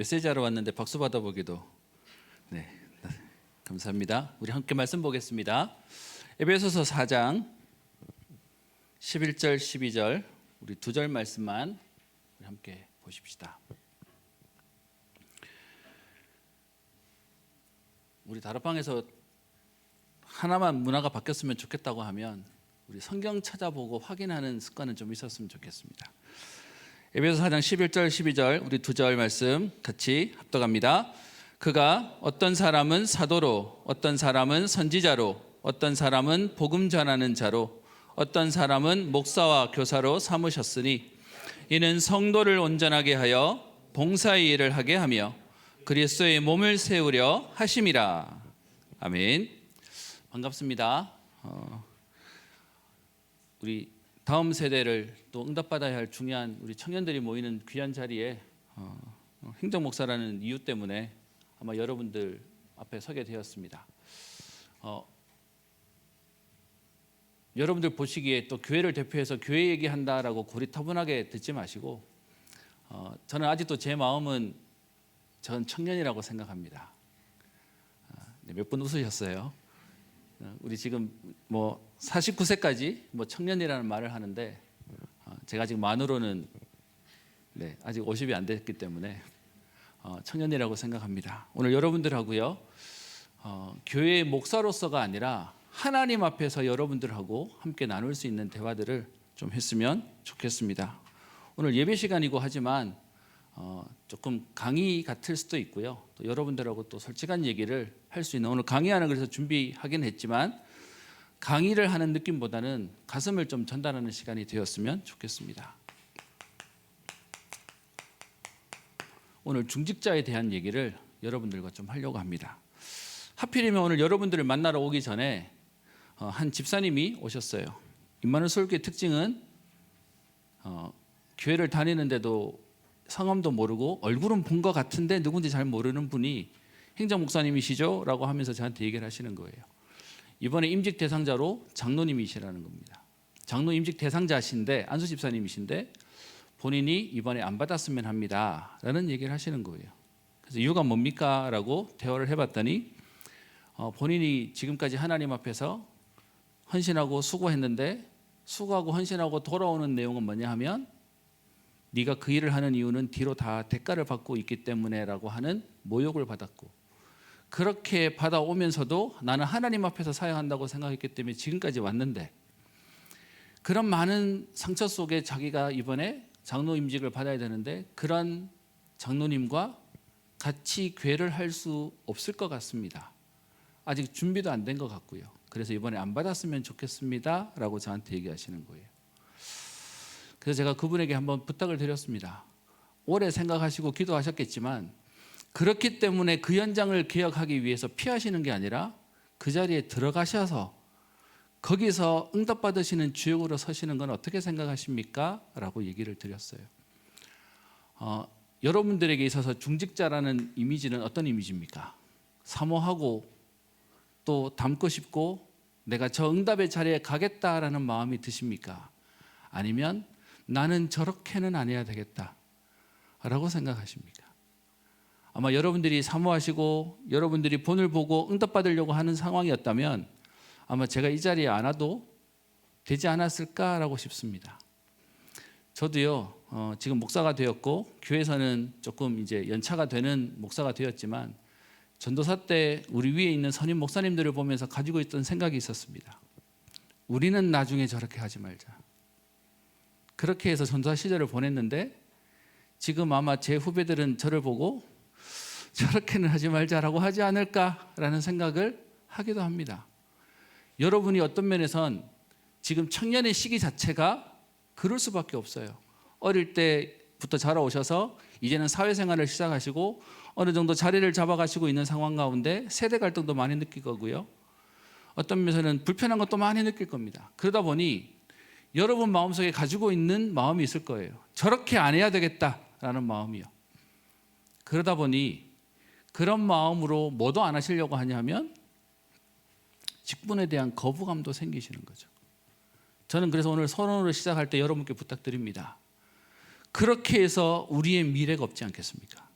메시지 하러 왔는데 박수 받아보기도 네, 감사합니다. 우리 함께 말씀 보겠습니다. 에베소서 4장 11절 12절 우리 두 절 말씀만 우리 함께 보십시다. 우리 다락방에서 하나만 문화가 바뀌었으면 좋겠다고 하면 우리 성경 찾아보고 확인하는 습관은 좀 있었으면 좋겠습니다. 에베소서 4장 11절 12절 우리 두 절 말씀 같이 합독합니다. 그가 어떤 사람은 사도로, 어떤 사람은 선지자로, 어떤 사람은 복음 전하는 자로, 어떤 사람은 목사와 교사로 삼으셨으니 이는 성도를 온전하게 하여 봉사의 일을 하게 하며 그리스도의 몸을 세우려 하심이라. 아멘. 반갑습니다. 우리 다음 세대를 또 응답받아야 할 중요한 우리 청년들이 모이는 귀한 자리에 행정 목사라는 이유 때문에 아마 여러분들 앞에 서게 되었습니다. 여러분들 보시기에 또 교회를 대표해서 교회 얘기한다라고 고리타분하게 듣지 마시고 저는 아직도 제 마음은 전 청년이라고 생각합니다. 몇 분 웃으셨어요. 우리 지금 49세까지 청년이라는 말을 하는데 제가 아직 만으로는 아직 50이 안 됐기 때문에 청년이라고 생각합니다. 오늘 여러분들하고요 교회의 목사로서가 아니라 하나님 앞에서 여러분들하고 함께 나눌 수 있는 대화들을 좀 했으면 좋겠습니다. 오늘 예배 시간이고 하지만 조금 강의 같을 수도 있고요. 또 여러분들하고 또 솔직한 얘기를 할 수 있는 오늘 강의하는 그래서 준비하긴 했지만 강의를 하는 느낌보다는 가슴을 좀 전달하는 시간이 되었으면 좋겠습니다. 오늘 중직자에 대한 얘기를 여러분들과 좀 하려고 합니다. 하필이면 오늘 여러분들을 만나러 오기 전에 한 집사님이 오셨어요. 임마누엘 설교의 특징은 교회를 다니는데도 성함도 모르고 얼굴은 본 것 같은데 누군지 잘 모르는 분이 행정 목사님이시죠? 라고 하면서 저한테 얘기를 하시는 거예요. 이번에 임직 대상자로 장로님이시라는 겁니다. 장로 임직 대상자신데 안수 집사님이신데 본인이 이번에 안 받았으면 합니다 라는 얘기를 하시는 거예요. 그래서 이유가 뭡니까? 라고 대화를 해봤더니 본인이 지금까지 하나님 앞에서 헌신하고 수고했는데 수고하고 헌신하고 돌아오는 내용은 뭐냐 하면 네가 그 일을 하는 이유는 뒤로 다 대가를 받고 있기 때문에 라고 하는 모욕을 받았고 그렇게 받아오면서도 나는 하나님 앞에서 사역한다고 생각했기 때문에 지금까지 왔는데 그런 많은 상처 속에 자기가 이번에 장로 임직을 받아야 되는데 그런 장로님과 같이 교회를 할 수 없을 것 같습니다. 아직 준비도 안 된 것 같고요. 그래서 이번에 안 받았으면 좋겠습니다 라고 저한테 얘기하시는 거예요. 그래서 제가 그분에게 한번 부탁을 드렸습니다. 오래 생각하시고 기도하셨겠지만 그렇기 때문에 그 현장을 개혁하기 위해서 피하시는 게 아니라 그 자리에 들어가셔서 거기서 응답받으시는 주역으로 서시는 건 어떻게 생각하십니까? 라고 얘기를 드렸어요. 여러분들에게 있어서 중직자라는 이미지는 어떤 이미지입니까? 사모하고 또 닮고 싶고 내가 저 응답의 자리에 가겠다라는 마음이 드십니까? 아니면 나는 저렇게는 안 해야 되겠다 라고 생각하십니까? 아마 여러분들이 사모하시고 여러분들이 본을 보고 응답받으려고 하는 상황이었다면 아마 제가 이 자리에 안 와도 되지 않았을까라고 싶습니다. 저도요 지금 목사가 되었고 교회에서는 조금 이제 연차가 되는 목사가 되었지만 전도사 때 우리 위에 있는 선임 목사님들을 보면서 가지고 있던 생각이 있었습니다. 우리는 나중에 저렇게 하지 말자. 그렇게 해서 전도사 시절을 보냈는데 지금 아마 제 후배들은 저를 보고 저렇게는 하지 말자라고 하지 않을까라는 생각을 하기도 합니다. 여러분이 어떤 면에선 지금 청년의 시기 자체가 그럴 수밖에 없어요. 어릴 때부터 자라오셔서 이제는 사회생활을 시작하시고 어느 정도 자리를 잡아가시고 있는 상황 가운데 세대 갈등도 많이 느낄 거고요. 어떤 면에서는 불편한 것도 많이 느낄 겁니다. 그러다 보니 여러분 마음속에 가지고 있는 마음이 있을 거예요. 저렇게 안 해야 되겠다라는 마음이요. 그러다 보니 그런 마음으로 뭐도 안 하시려고 하냐면 직분에 대한 거부감도 생기시는 거죠. 저는 그래서 오늘 선언으로 시작할 때 여러분께 부탁드립니다. 그렇게 해서 우리의 미래가 없지 않겠습니까?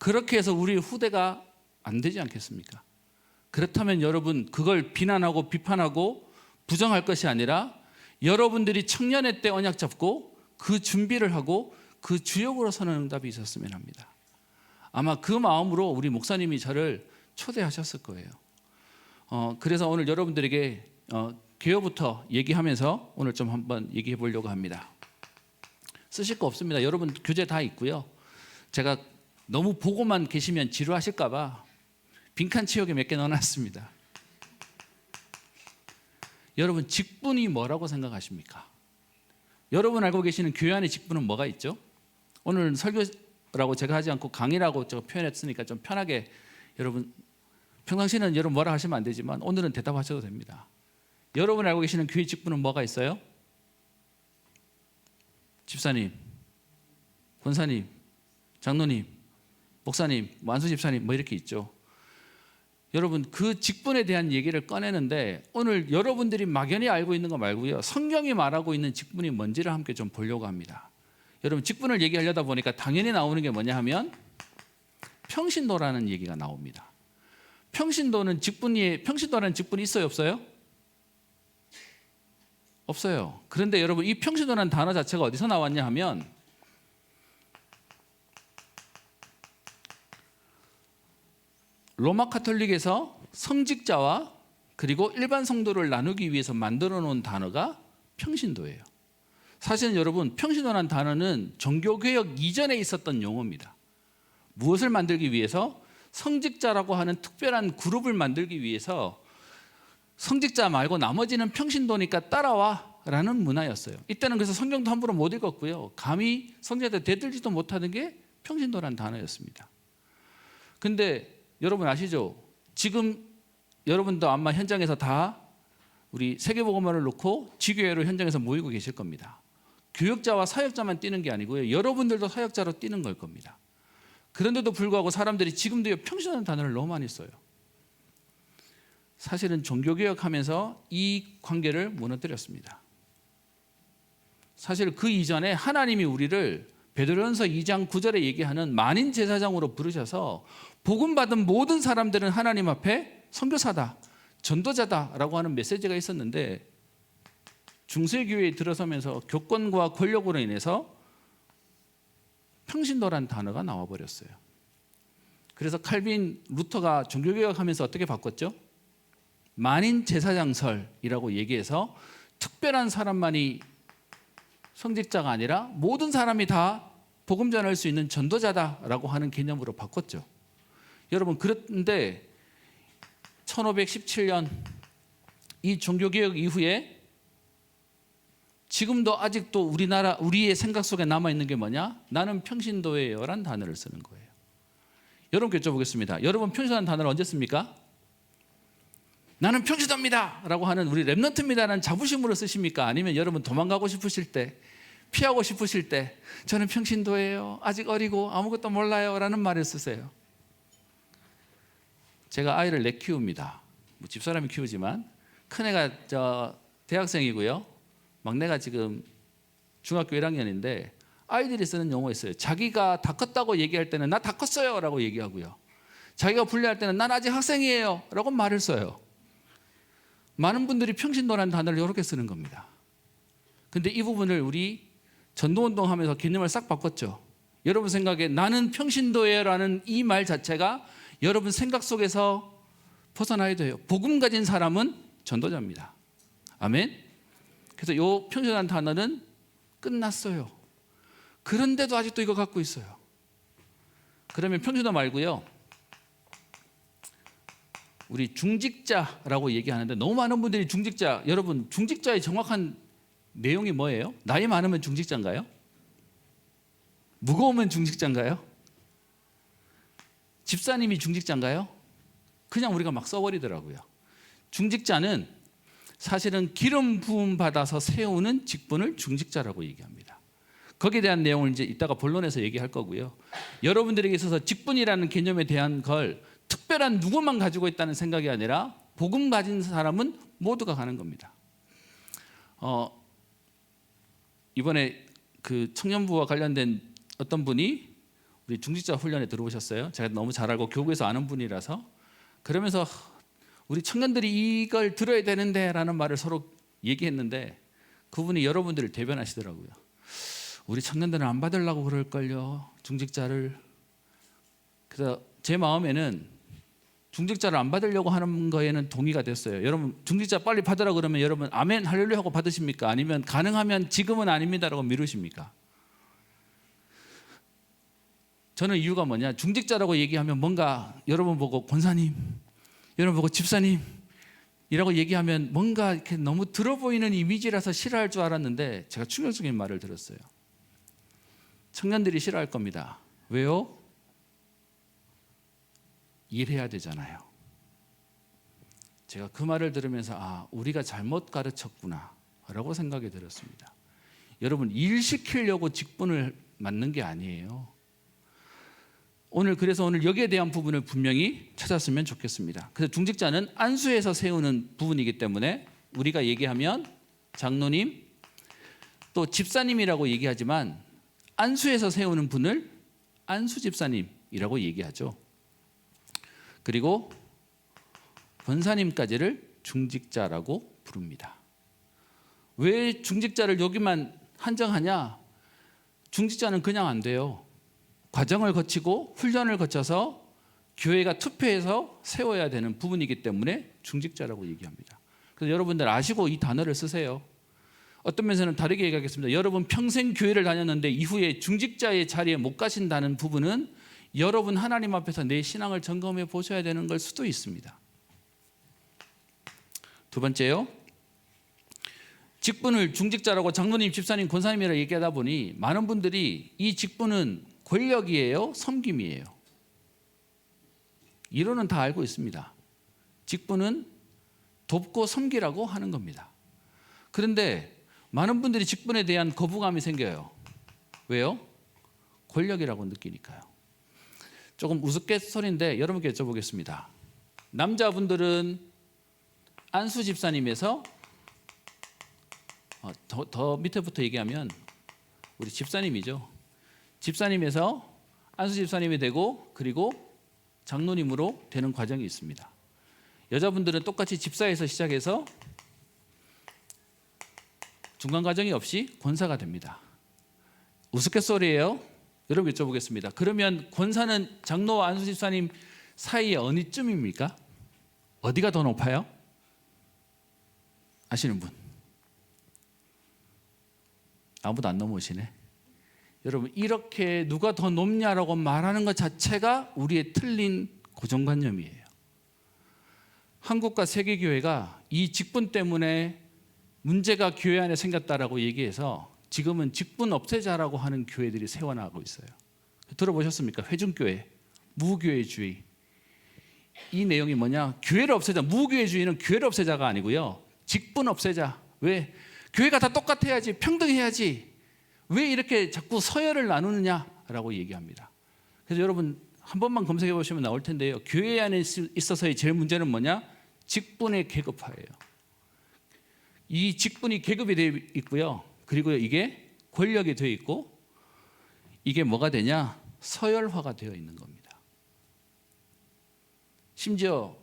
그렇게 해서 우리 후대가 안 되지 않겠습니까? 그렇다면 여러분 그걸 비난하고 비판하고 부정할 것이 아니라 여러분들이 청년의 때 언약 잡고 그 준비를 하고 그 주역으로 서는 응답이 있었으면 합니다. 아마 그 마음으로 우리 목사님이 저를 초대하셨을 거예요. 그래서 오늘 여러분들에게 개요부터 얘기하면서 오늘 좀 한번 얘기해 보려고 합니다. 쓰실 거 없습니다. 여러분 교재 다 있고요. 제가 너무 보고만 계시면 지루하실까 봐 빈칸 채우기 몇 개 넣어놨습니다. 여러분 직분이 뭐라고 생각하십니까? 여러분 알고 계시는 교회 안에 직분은 뭐가 있죠? 오늘 설교라고 제가 하지 않고 강의라고 제가 표현했으니까 좀 편하게 여러분 평상시에는 여러분 뭐라 하시면 안 되지만 오늘은 대답하셔도 됩니다. 여러분 알고 계시는 교회 직분은 뭐가 있어요? 집사님, 권사님, 장로님, 목사님, 완수 집사님 뭐 이렇게 있죠. 여러분 그 직분에 대한 얘기를 꺼내는데 오늘 여러분들이 막연히 알고 있는 거 말고요. 성경이 말하고 있는 직분이 뭔지를 함께 좀 보려고 합니다. 여러분 직분을 얘기하려다 보니까 당연히 나오는 게 뭐냐 하면 평신도라는 얘기가 나옵니다. 평신도라는 직분이 있어요, 없어요? 없어요. 그런데 여러분 이 평신도라는 단어 자체가 어디서 나왔냐 하면 로마 카톨릭에서 성직자와 그리고 일반 성도를 나누기 위해서 만들어 놓은 단어가 평신도예요. 사실은 여러분 평신도라는 단어는 종교개혁 이전에 있었던 용어입니다. 무엇을 만들기 위해서? 성직자라고 하는 특별한 그룹을 만들기 위해서 성직자 말고 나머지는 평신도니까 따라와 라는 문화였어요. 이때는 그래서 성경도 함부로 못 읽었고요. 감히 성직자들 대들지도 못하는 게 평신도라는 단어였습니다. 근데 여러분 아시죠? 지금 여러분도 아마 현장에서 다 우리 세계복음화를 놓고 지교회로 현장에서 모이고 계실 겁니다. 교역자와 사역자만 뛰는 게 아니고요. 여러분들도 사역자로 뛰는 걸 겁니다. 그런데도 불구하고 사람들이 지금도 평신도라는 단어를 너무 많이 써요. 사실은 종교개혁하면서 이 관계를 무너뜨렸습니다. 사실 그 이전에 하나님이 우리를 베드로전서 2장 9절에 얘기하는 만인 제사장으로 부르셔서 복음 받은 모든 사람들은 하나님 앞에 선교사다, 전도자다라고 하는 메시지가 있었는데 중세교회에 들어서면서 교권과 권력으로 인해서 평신도란 단어가 나와버렸어요. 그래서 칼빈, 루터가 종교개혁하면서 어떻게 바꿨죠? 만인 제사장설이라고 얘기해서 특별한 사람만이 성직자가 아니라 모든 사람이 다 복음 전할 수 있는 전도자다라고 하는 개념으로 바꿨죠. 여러분 그런데 1517년 이 종교개혁 이후에 지금도 아직도 우리의 생각 속에 남아있는 게 뭐냐? 나는 평신도예요 라는 단어를 쓰는 거예요. 여러분께 여쭤보겠습니다. 여러분 평신도라는 단어를 언제 씁니까? 나는 평신도입니다 라고 하는 우리 렘넌트입니다라는 자부심으로 쓰십니까? 아니면 여러분 도망가고 싶으실 때, 피하고 싶으실 때 저는 평신도예요, 아직 어리고 아무것도 몰라요 라는 말을 쓰세요? 제가 아이를 넷 키웁니다. 집사람이 키우지만 큰애가 대학생이고요, 막내가 지금 중학교 1학년인데 아이들이 쓰는 용어 있어요. 자기가 다 컸다고 얘기할 때는 나 다 컸어요 라고 얘기하고요, 자기가 분리할 때는 난 아직 학생이에요 라고 말을 써요. 많은 분들이 평신도라는 단어를 이렇게 쓰는 겁니다. 근데 이 부분을 우리 전도운동 하면서 개념을 싹 바꿨죠. 여러분 생각에 나는 평신도예요 라는 이 말 자체가 여러분 생각 속에서 벗어나야 돼요. 복음 가진 사람은 전도자입니다. 아멘. 그래서 이 평신도라는 단어는 끝났어요. 그런데도 아직도 이거 갖고 있어요. 그러면 평신도 말고요, 우리 중직자라고 얘기하는데 너무 많은 분들이 중직자, 여러분 중직자의 정확한 내용이 뭐예요? 나이 많으면 중직자인가요? 무거우면 중직자인가요? 집사님이 중직자인가요? 그냥 우리가 막 써버리더라고요. 중직자는 사실은 기름 부음 받아서 세우는 직분을 중직자라고 얘기합니다. 거기에 대한 내용을 이제 이따가 본론에서 얘기할 거고요. 여러분들에게 있어서 직분이라는 개념에 대한 걸 특별한 누구만 가지고 있다는 생각이 아니라 복음 가진 사람은 모두가 가는 겁니다. 이번에 그 청년부와 관련된 어떤 분이 우리 중직자 훈련에 들어오셨어요. 제가 너무 잘 알고 교구에서 아는 분이라서. 그러면서 우리 청년들이 이걸 들어야 되는데 라는 말을 서로 얘기했는데 그분이 여러분들을 대변하시더라고요. 우리 청년들은 안 받으려고 그럴걸요, 중직자를. 그래서 제 마음에는 중직자를 안 받으려고 하는 거에는 동의가 됐어요. 여러분 중직자 빨리 받으라 그러면 여러분 아멘 할렐루야 하고 받으십니까? 아니면 가능하면 지금은 아닙니다라고 미루십니까? 저는 이유가 뭐냐, 중직자라고 얘기하면 뭔가 여러분 보고 권사님, 여러분 보고 집사님 이라고 얘기하면 뭔가 이렇게 너무 들어 보이는 이미지라서 싫어할 줄 알았는데 제가 충격적인 말을 들었어요. 청년들이 싫어할 겁니다. 왜요? 일해야 되잖아요. 제가 그 말을 들으면서 우리가 잘못 가르쳤구나 라고 생각이 들었습니다. 여러분 일 시키려고 직분을 맡는 게 아니에요. 그래서 오늘 여기에 대한 부분을 분명히 찾았으면 좋겠습니다. 그래서 중직자는 안수에서 세우는 부분이기 때문에 우리가 얘기하면 장로님 또 집사님이라고 얘기하지만 안수에서 세우는 분을 안수 집사님이라고 얘기하죠. 그리고 권사님까지를 중직자라고 부릅니다. 왜 중직자를 여기만 한정하냐? 중직자는 그냥 안 돼요. 과정을 거치고 훈련을 거쳐서 교회가 투표해서 세워야 되는 부분이기 때문에 중직자라고 얘기합니다. 그래서 여러분들 아시고 이 단어를 쓰세요. 어떤 면에서는 다르게 얘기하겠습니다. 여러분 평생 교회를 다녔는데 이후에 중직자의 자리에 못 가신다는 부분은 여러분 하나님 앞에서 내 신앙을 점검해 보셔야 되는 걸 수도 있습니다. 두 번째요. 직분을 중직자라고 장로님, 집사님, 권사님이라고 얘기하다 보니 많은 분들이 이 직분은 권력이에요, 섬김이에요. 이론은 다 알고 있습니다. 직분은 돕고 섬기라고 하는 겁니다. 그런데 많은 분들이 직분에 대한 거부감이 생겨요. 왜요? 권력이라고 느끼니까요. 조금 우스갯소리인데 여러분께 여쭤보겠습니다. 남자분들은 안수 집사님에서 더 밑에부터 얘기하면 우리 집사님이죠. 집사님에서 안수 집사님이 되고 그리고 장로님으로 되는 과정이 있습니다. 여자분들은 똑같이 집사에서 시작해서 중간 과정이 없이 권사가 됩니다. 우스갯소리예요. 여러분 여쭤보겠습니다. 그러면 권사는 장로와 안수 집사님 사이에 어느쯤입니까? 어디가 더 높아요? 아시는 분? 아무도 안 넘어오시네. 여러분 이렇게 누가 더 높냐라고 말하는 것 자체가 우리의 틀린 고정관념이에요. 한국과 세계교회가 이 직분 때문에 문제가 교회 안에 생겼다라고 얘기해서 지금은 직분 없애자라고 하는 교회들이 세워나가고 있어요. 들어보셨습니까? 회중교회, 무교회주의. 이 내용이 뭐냐? 교회를 없애자. 무교회주의는 교회를 없애자가 아니고요. 직분 없애자. 왜? 교회가 다 똑같아야지, 평등해야지. 왜 이렇게 자꾸 서열을 나누느냐라고 얘기합니다. 그래서 여러분 한 번만 검색해 보시면 나올 텐데요. 교회 안에 있어서의 제일 문제는 뭐냐? 직분의 계급화예요. 이 직분이 계급이 되어 있고요. 그리고 이게 권력이 되어 있고 이게 뭐가 되냐? 서열화가 되어 있는 겁니다. 심지어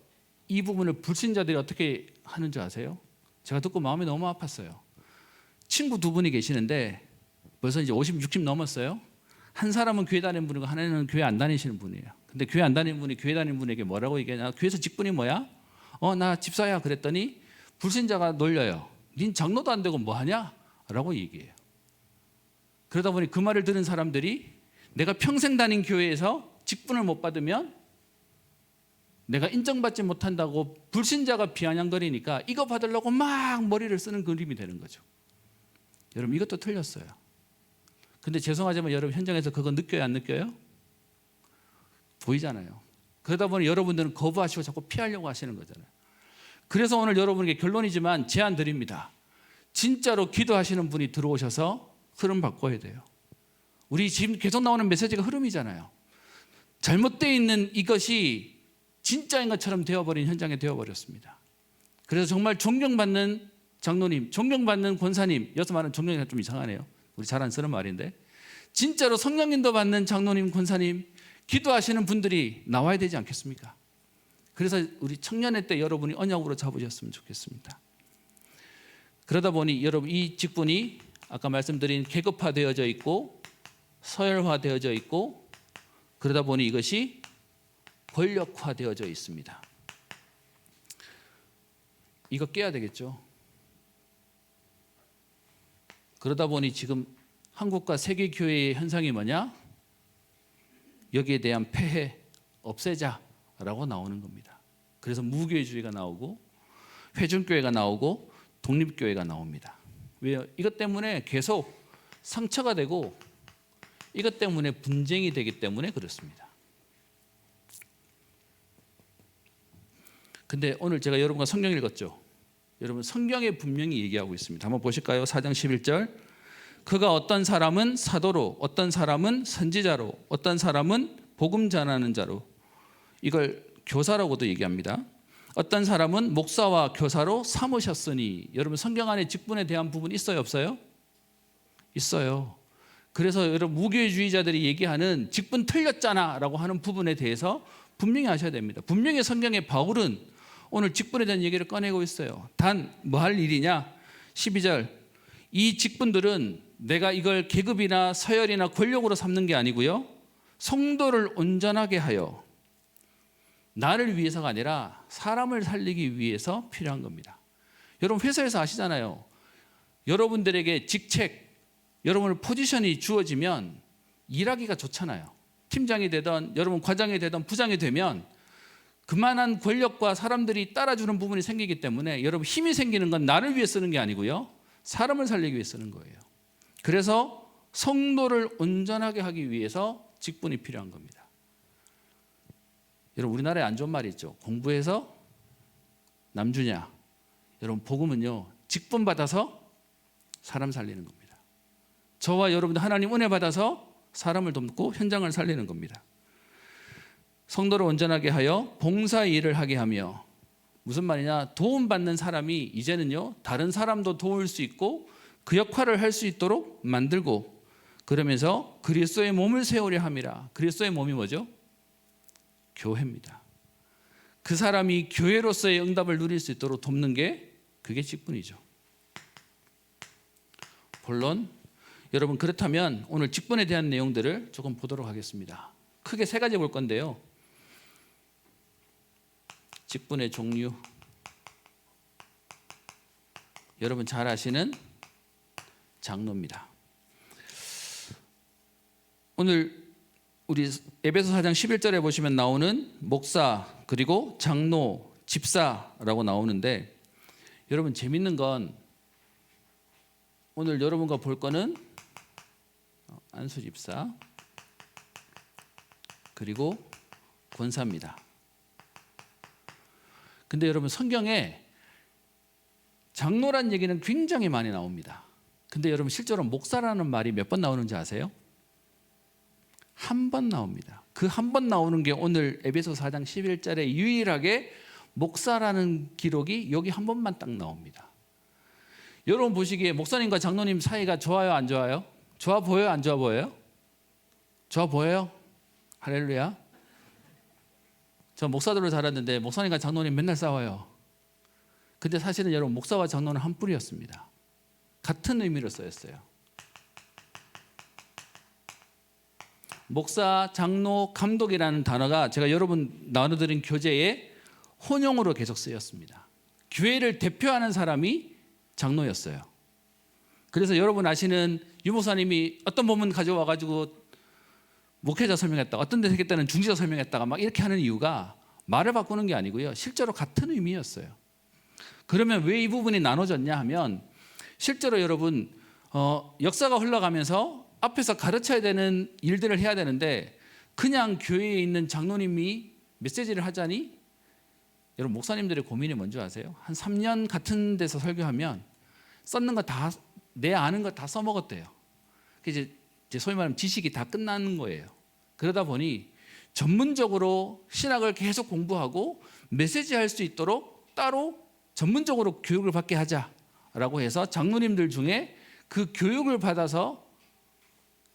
이 부분을 불신자들이 어떻게 하는 줄 아세요? 제가 듣고 마음이 너무 아팠어요. 친구 두 분이 계시는데 벌써 이제 50, 60 넘었어요. 한 사람은 교회 다니는 분이고 하나는 교회 안 다니시는 분이에요. 근데 교회 안 다니는 분이 교회 다니는 분에게 뭐라고 얘기하냐? 교회에서 직분이 뭐야? 나 집사야. 그랬더니 불신자가 놀려요. 닌 장로도 안 되고 뭐 하냐? 라고 얘기해요. 그러다 보니 그 말을 들은 사람들이 내가 평생 다닌 교회에서 직분을 못 받으면 내가 인정받지 못한다고 불신자가 비아냥거리니까 이거 받으려고 막 머리를 쓰는 그림이 되는 거죠. 여러분 이것도 틀렸어요. 근데 죄송하지만 여러분 현장에서 그거 느껴요, 안 느껴요? 보이잖아요. 그러다 보니 여러분들은 거부하시고 자꾸 피하려고 하시는 거잖아요. 그래서 오늘 여러분에게 결론이지만 제안 드립니다. 진짜로 기도하시는 분이 들어오셔서 흐름 바꿔야 돼요. 우리 지금 계속 나오는 메시지가 흐름이잖아요. 잘못되어 있는 이것이 진짜인 것처럼 되어버린 현장에 되어버렸습니다. 그래서 정말 존경받는 장로님, 존경받는 권사님, 여기서 말하는 존경이 좀 이상하네요. 우리 잘 안 쓰는 말인데 진짜로 성령님도 받는 장로님, 권사님, 기도하시는 분들이 나와야 되지 않겠습니까? 그래서 우리 청년회 때 여러분이 언약으로 잡으셨으면 좋겠습니다. 그러다 보니 여러분 이 직분이 아까 말씀드린 계급화되어져 있고 서열화되어져 있고 그러다 보니 이것이 권력화되어져 있습니다. 이거 깨야 되겠죠. 그러다 보니 지금 한국과 세계 교회의 현상이 뭐냐? 여기에 대한 폐해 없애자라고 나오는 겁니다. 그래서 무교회주의가 나오고 회중교회가 나오고 독립교회가 나옵니다. 왜요? 이것 때문에 계속 상처가 되고 이것 때문에 분쟁이 되기 때문에 그렇습니다. 근데 오늘 제가 여러분과 성경 읽었죠? 여러분 성경에 분명히 얘기하고 있습니다. 한번 보실까요? 4장 11절. 그가 어떤 사람은 사도로, 어떤 사람은 선지자로, 어떤 사람은 복음 전하는 자로, 이걸 교사라고도 얘기합니다. 어떤 사람은 목사와 교사로 삼으셨으니. 여러분 성경 안에 직분에 대한 부분 있어요, 없어요? 있어요. 그래서 여러분 무교회주의자들이 얘기하는 직분 틀렸잖아 라고 하는 부분에 대해서 분명히 아셔야 됩니다. 분명히 성경의 바울은 오늘 직분에 대한 얘기를 꺼내고 있어요. 단 뭐 할 일이냐? 12절. 이 직분들은 내가 이걸 계급이나 서열이나 권력으로 삼는 게 아니고요, 성도를 온전하게 하여 나를 위해서가 아니라 사람을 살리기 위해서 필요한 겁니다. 여러분 회사에서 아시잖아요. 여러분들에게 직책, 여러분의 포지션이 주어지면 일하기가 좋잖아요. 팀장이 되던 여러분 과장이 되던 부장이 되면 그만한 권력과 사람들이 따라주는 부분이 생기기 때문에 여러분 힘이 생기는 건 나를 위해 쓰는 게 아니고요, 사람을 살리기 위해 쓰는 거예요. 그래서 성도를 온전하게 하기 위해서 직분이 필요한 겁니다. 여러분 우리나라에 안 좋은 말이 있죠. 공부해서 남주냐. 여러분 복음은요, 직분 받아서 사람 살리는 겁니다. 저와 여러분들 하나님 은혜 받아서 사람을 돕고 현장을 살리는 겁니다. 성도를 온전하게 하여 봉사 일을 하게 하며, 무슨 말이냐? 도움받는 사람이 이제는요 다른 사람도 도울 수 있고 그 역할을 할 수 있도록 만들고, 그러면서 그리스도의 몸을 세우려 함이라. 그리스도의 몸이 뭐죠? 교회입니다. 그 사람이 교회로서의 응답을 누릴 수 있도록 돕는 게 그게 직분이죠. 본론, 여러분 그렇다면 오늘 직분에 대한 내용들을 조금 보도록 하겠습니다. 크게 세 가지 볼 건데요. 직분의 종류, 여러분 잘 아시는 장로입니다. 오늘 우리 에베소 4장 11절에 보시면 나오는 목사 그리고 장로, 집사라고 나오는데, 여러분 재밌는 건 오늘 여러분과 볼 거는 안수 집사 그리고 권사입니다. 근데 여러분 성경에 장로란 얘기는 굉장히 많이 나옵니다. 근데 여러분 실제로 목사라는 말이 몇 번 나오는지 아세요? 한 번 나옵니다. 그 한 번 나오는 게 오늘 에베소 4장 11절에 유일하게 목사라는 기록이 여기 한 번만 딱 나옵니다. 여러분 보시기에 목사님과 장로님 사이가 좋아요, 안 좋아요? 좋아 보여요, 안 좋아 보여요? 좋아 보여요? 할렐루야. 저 목사들로 자랐는데 목사님과 장로님 맨날 싸워요. 근데 사실은 여러분 목사와 장로는 한 뿌리였습니다. 같은 의미로 쓰였어요. 목사, 장로, 감독이라는 단어가 제가 여러분 나눠드린 교재에 혼용으로 계속 쓰였습니다. 교회를 대표하는 사람이 장로였어요. 그래서 여러분 아시는 유목사님이 어떤 본문 가져와가지고 목회자 설명했다, 어떤 데 했다는 중지자 설명했다가 막 이렇게 하는 이유가 말을 바꾸는 게 아니고요, 실제로 같은 의미였어요. 그러면 왜 이 부분이 나눠졌냐 하면, 실제로 여러분 역사가 흘러가면서 앞에서 가르쳐야 되는 일들을 해야 되는데 그냥 교회에 있는 장로님이 메시지를 하자니, 여러분 목사님들의 고민이 뭔지 아세요? 한 3년 같은 데서 설교하면 썼는 거 다, 내 아는 거 다 써먹었대요. 이제 소위 말하면 지식이 다 끝나는 거예요. 그러다 보니 전문적으로 신학을 계속 공부하고 메시지 할 수 있도록 따로 전문적으로 교육을 받게 하자라고 해서 장로님들 중에 그 교육을 받아서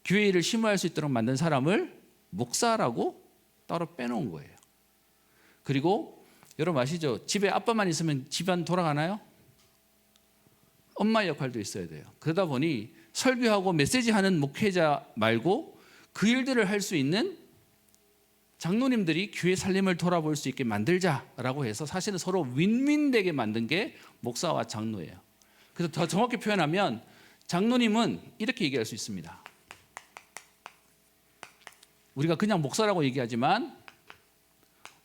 교회 일을 심호할 수 있도록 만든 사람을 목사라고 따로 빼놓은 거예요. 그리고 여러분 아시죠? 집에 아빠만 있으면 집안 돌아가나요? 엄마 역할도 있어야 돼요. 그러다 보니 설교하고 메시지하는 목회자 말고 그 일들을 할 수 있는 장로님들이 교회 살림을 돌아볼 수 있게 만들자라고 해서 사실은 서로 윈윈되게 만든 게 목사와 장로예요. 그래서 더 정확히 표현하면 장로님은 이렇게 얘기할 수 있습니다. 우리가 그냥 목사라고 얘기하지만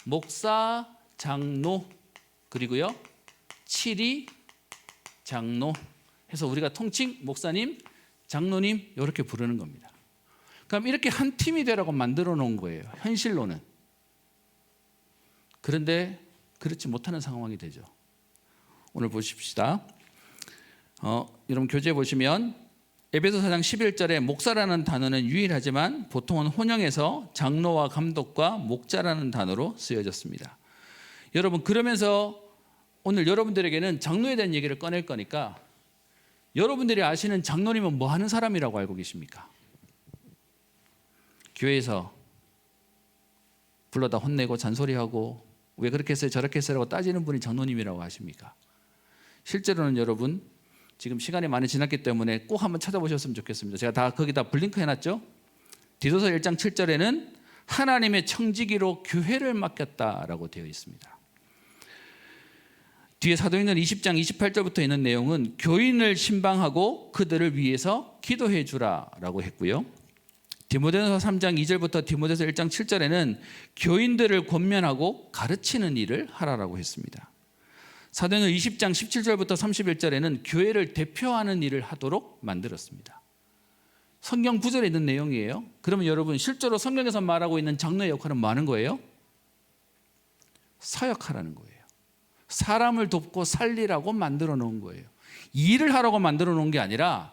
목사, 장로, 그리고요 7위 장로 해서 우리가 통칭 목사님, 장로님 이렇게 부르는 겁니다. 그럼 이렇게 한 팀이 되라고 만들어 놓은 거예요. 현실로는. 그런데 그렇지 못하는 상황이 되죠. 오늘 보십시다. 여러분 교재 보시면 에베소 4장 11절에 목사라는 단어는 유일하지만 보통은 혼용해서 장로와 감독과 목자라는 단어로 쓰여졌습니다. 여러분 그러면서 오늘 여러분들에게는 장로에 대한 얘기를 꺼낼 거니까 여러분들이 아시는 장로님은 뭐 하는 사람이라고 알고 계십니까? 교회에서 불러다 혼내고 잔소리하고 왜 그렇게 했어요 저렇게 했어요라고 따지는 분이 장로님이라고 하십니까? 실제로는 여러분 지금 시간이 많이 지났기 때문에 꼭 한번 찾아보셨으면 좋겠습니다. 제가 다 거기다 블링크 해놨죠. 디도서 1장 7절에는 하나님의 청지기로 교회를 맡겼다라고 되어 있습니다. 뒤에 사도행전 20장 28절부터 있는 내용은 교인을 신방하고 그들을 위해서 기도해 주라라고 했고요. 디모데전서 3장 2절부터 디모데전서 1장 7절에는 교인들을 권면하고 가르치는 일을 하라라고 했습니다. 사도행전 20장 17절부터 31절에는 교회를 대표하는 일을 하도록 만들었습니다. 성경 구절에 있는 내용이에요. 그러면 여러분 실제로 성경에서 말하고 있는 장로의 역할은 뭐 하는 거예요? 사역하라는 거예요. 사람을 돕고 살리라고 만들어 놓은 거예요. 일을 하라고 만들어 놓은 게 아니라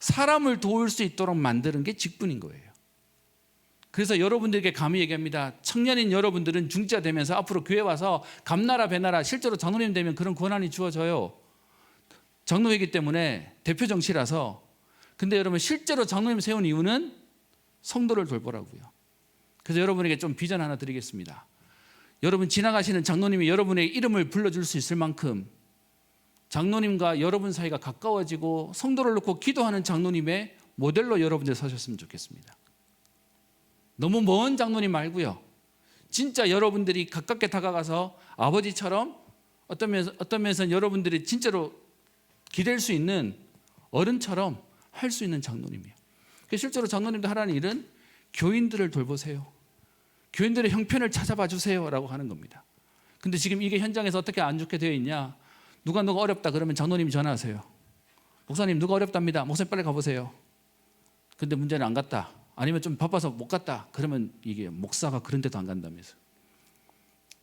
사람을 도울 수 있도록 만드는 게 직분인 거예요. 그래서 여러분들에게 감히 얘기합니다. 청년인 여러분들은 중지자 되면서 앞으로 교회 와서 감나라 배나라 실제로 장로님 되면 그런 권한이 주어져요. 장로이기 때문에 대표 정치라서. 근데 여러분 실제로 장로님 세운 이유는 성도를 돌보라고요. 그래서 여러분에게 좀 비전 하나 드리겠습니다. 여러분 지나가시는 장로님이 여러분의 이름을 불러줄 수 있을 만큼 장로님과 여러분 사이가 가까워지고 성도를 놓고 기도하는 장로님의 모델로 여러분들 서셨으면 좋겠습니다. 너무 먼 장로님 말고요. 진짜 여러분들이 가깝게 다가가서 아버지처럼 어떤 면에서는 여러분들이 진짜로 기댈 수 있는 어른처럼 할 수 있는 장로님이에요. 실제로 장로님도 하라는 일은 교인들을 돌보세요. 교인들의 형편을 찾아봐 주세요 라고 하는 겁니다. 근데 지금 이게 현장에서 어떻게 안 좋게 되어 있냐. 누가 어렵다 그러면 장로님이 전화하세요. 목사님 누가 어렵답니다. 목사님 빨리 가보세요. 근데 문제는 안 갔다. 아니면 좀 바빠서 못 갔다. 그러면 이게 목사가 그런 데도 안 간다면서.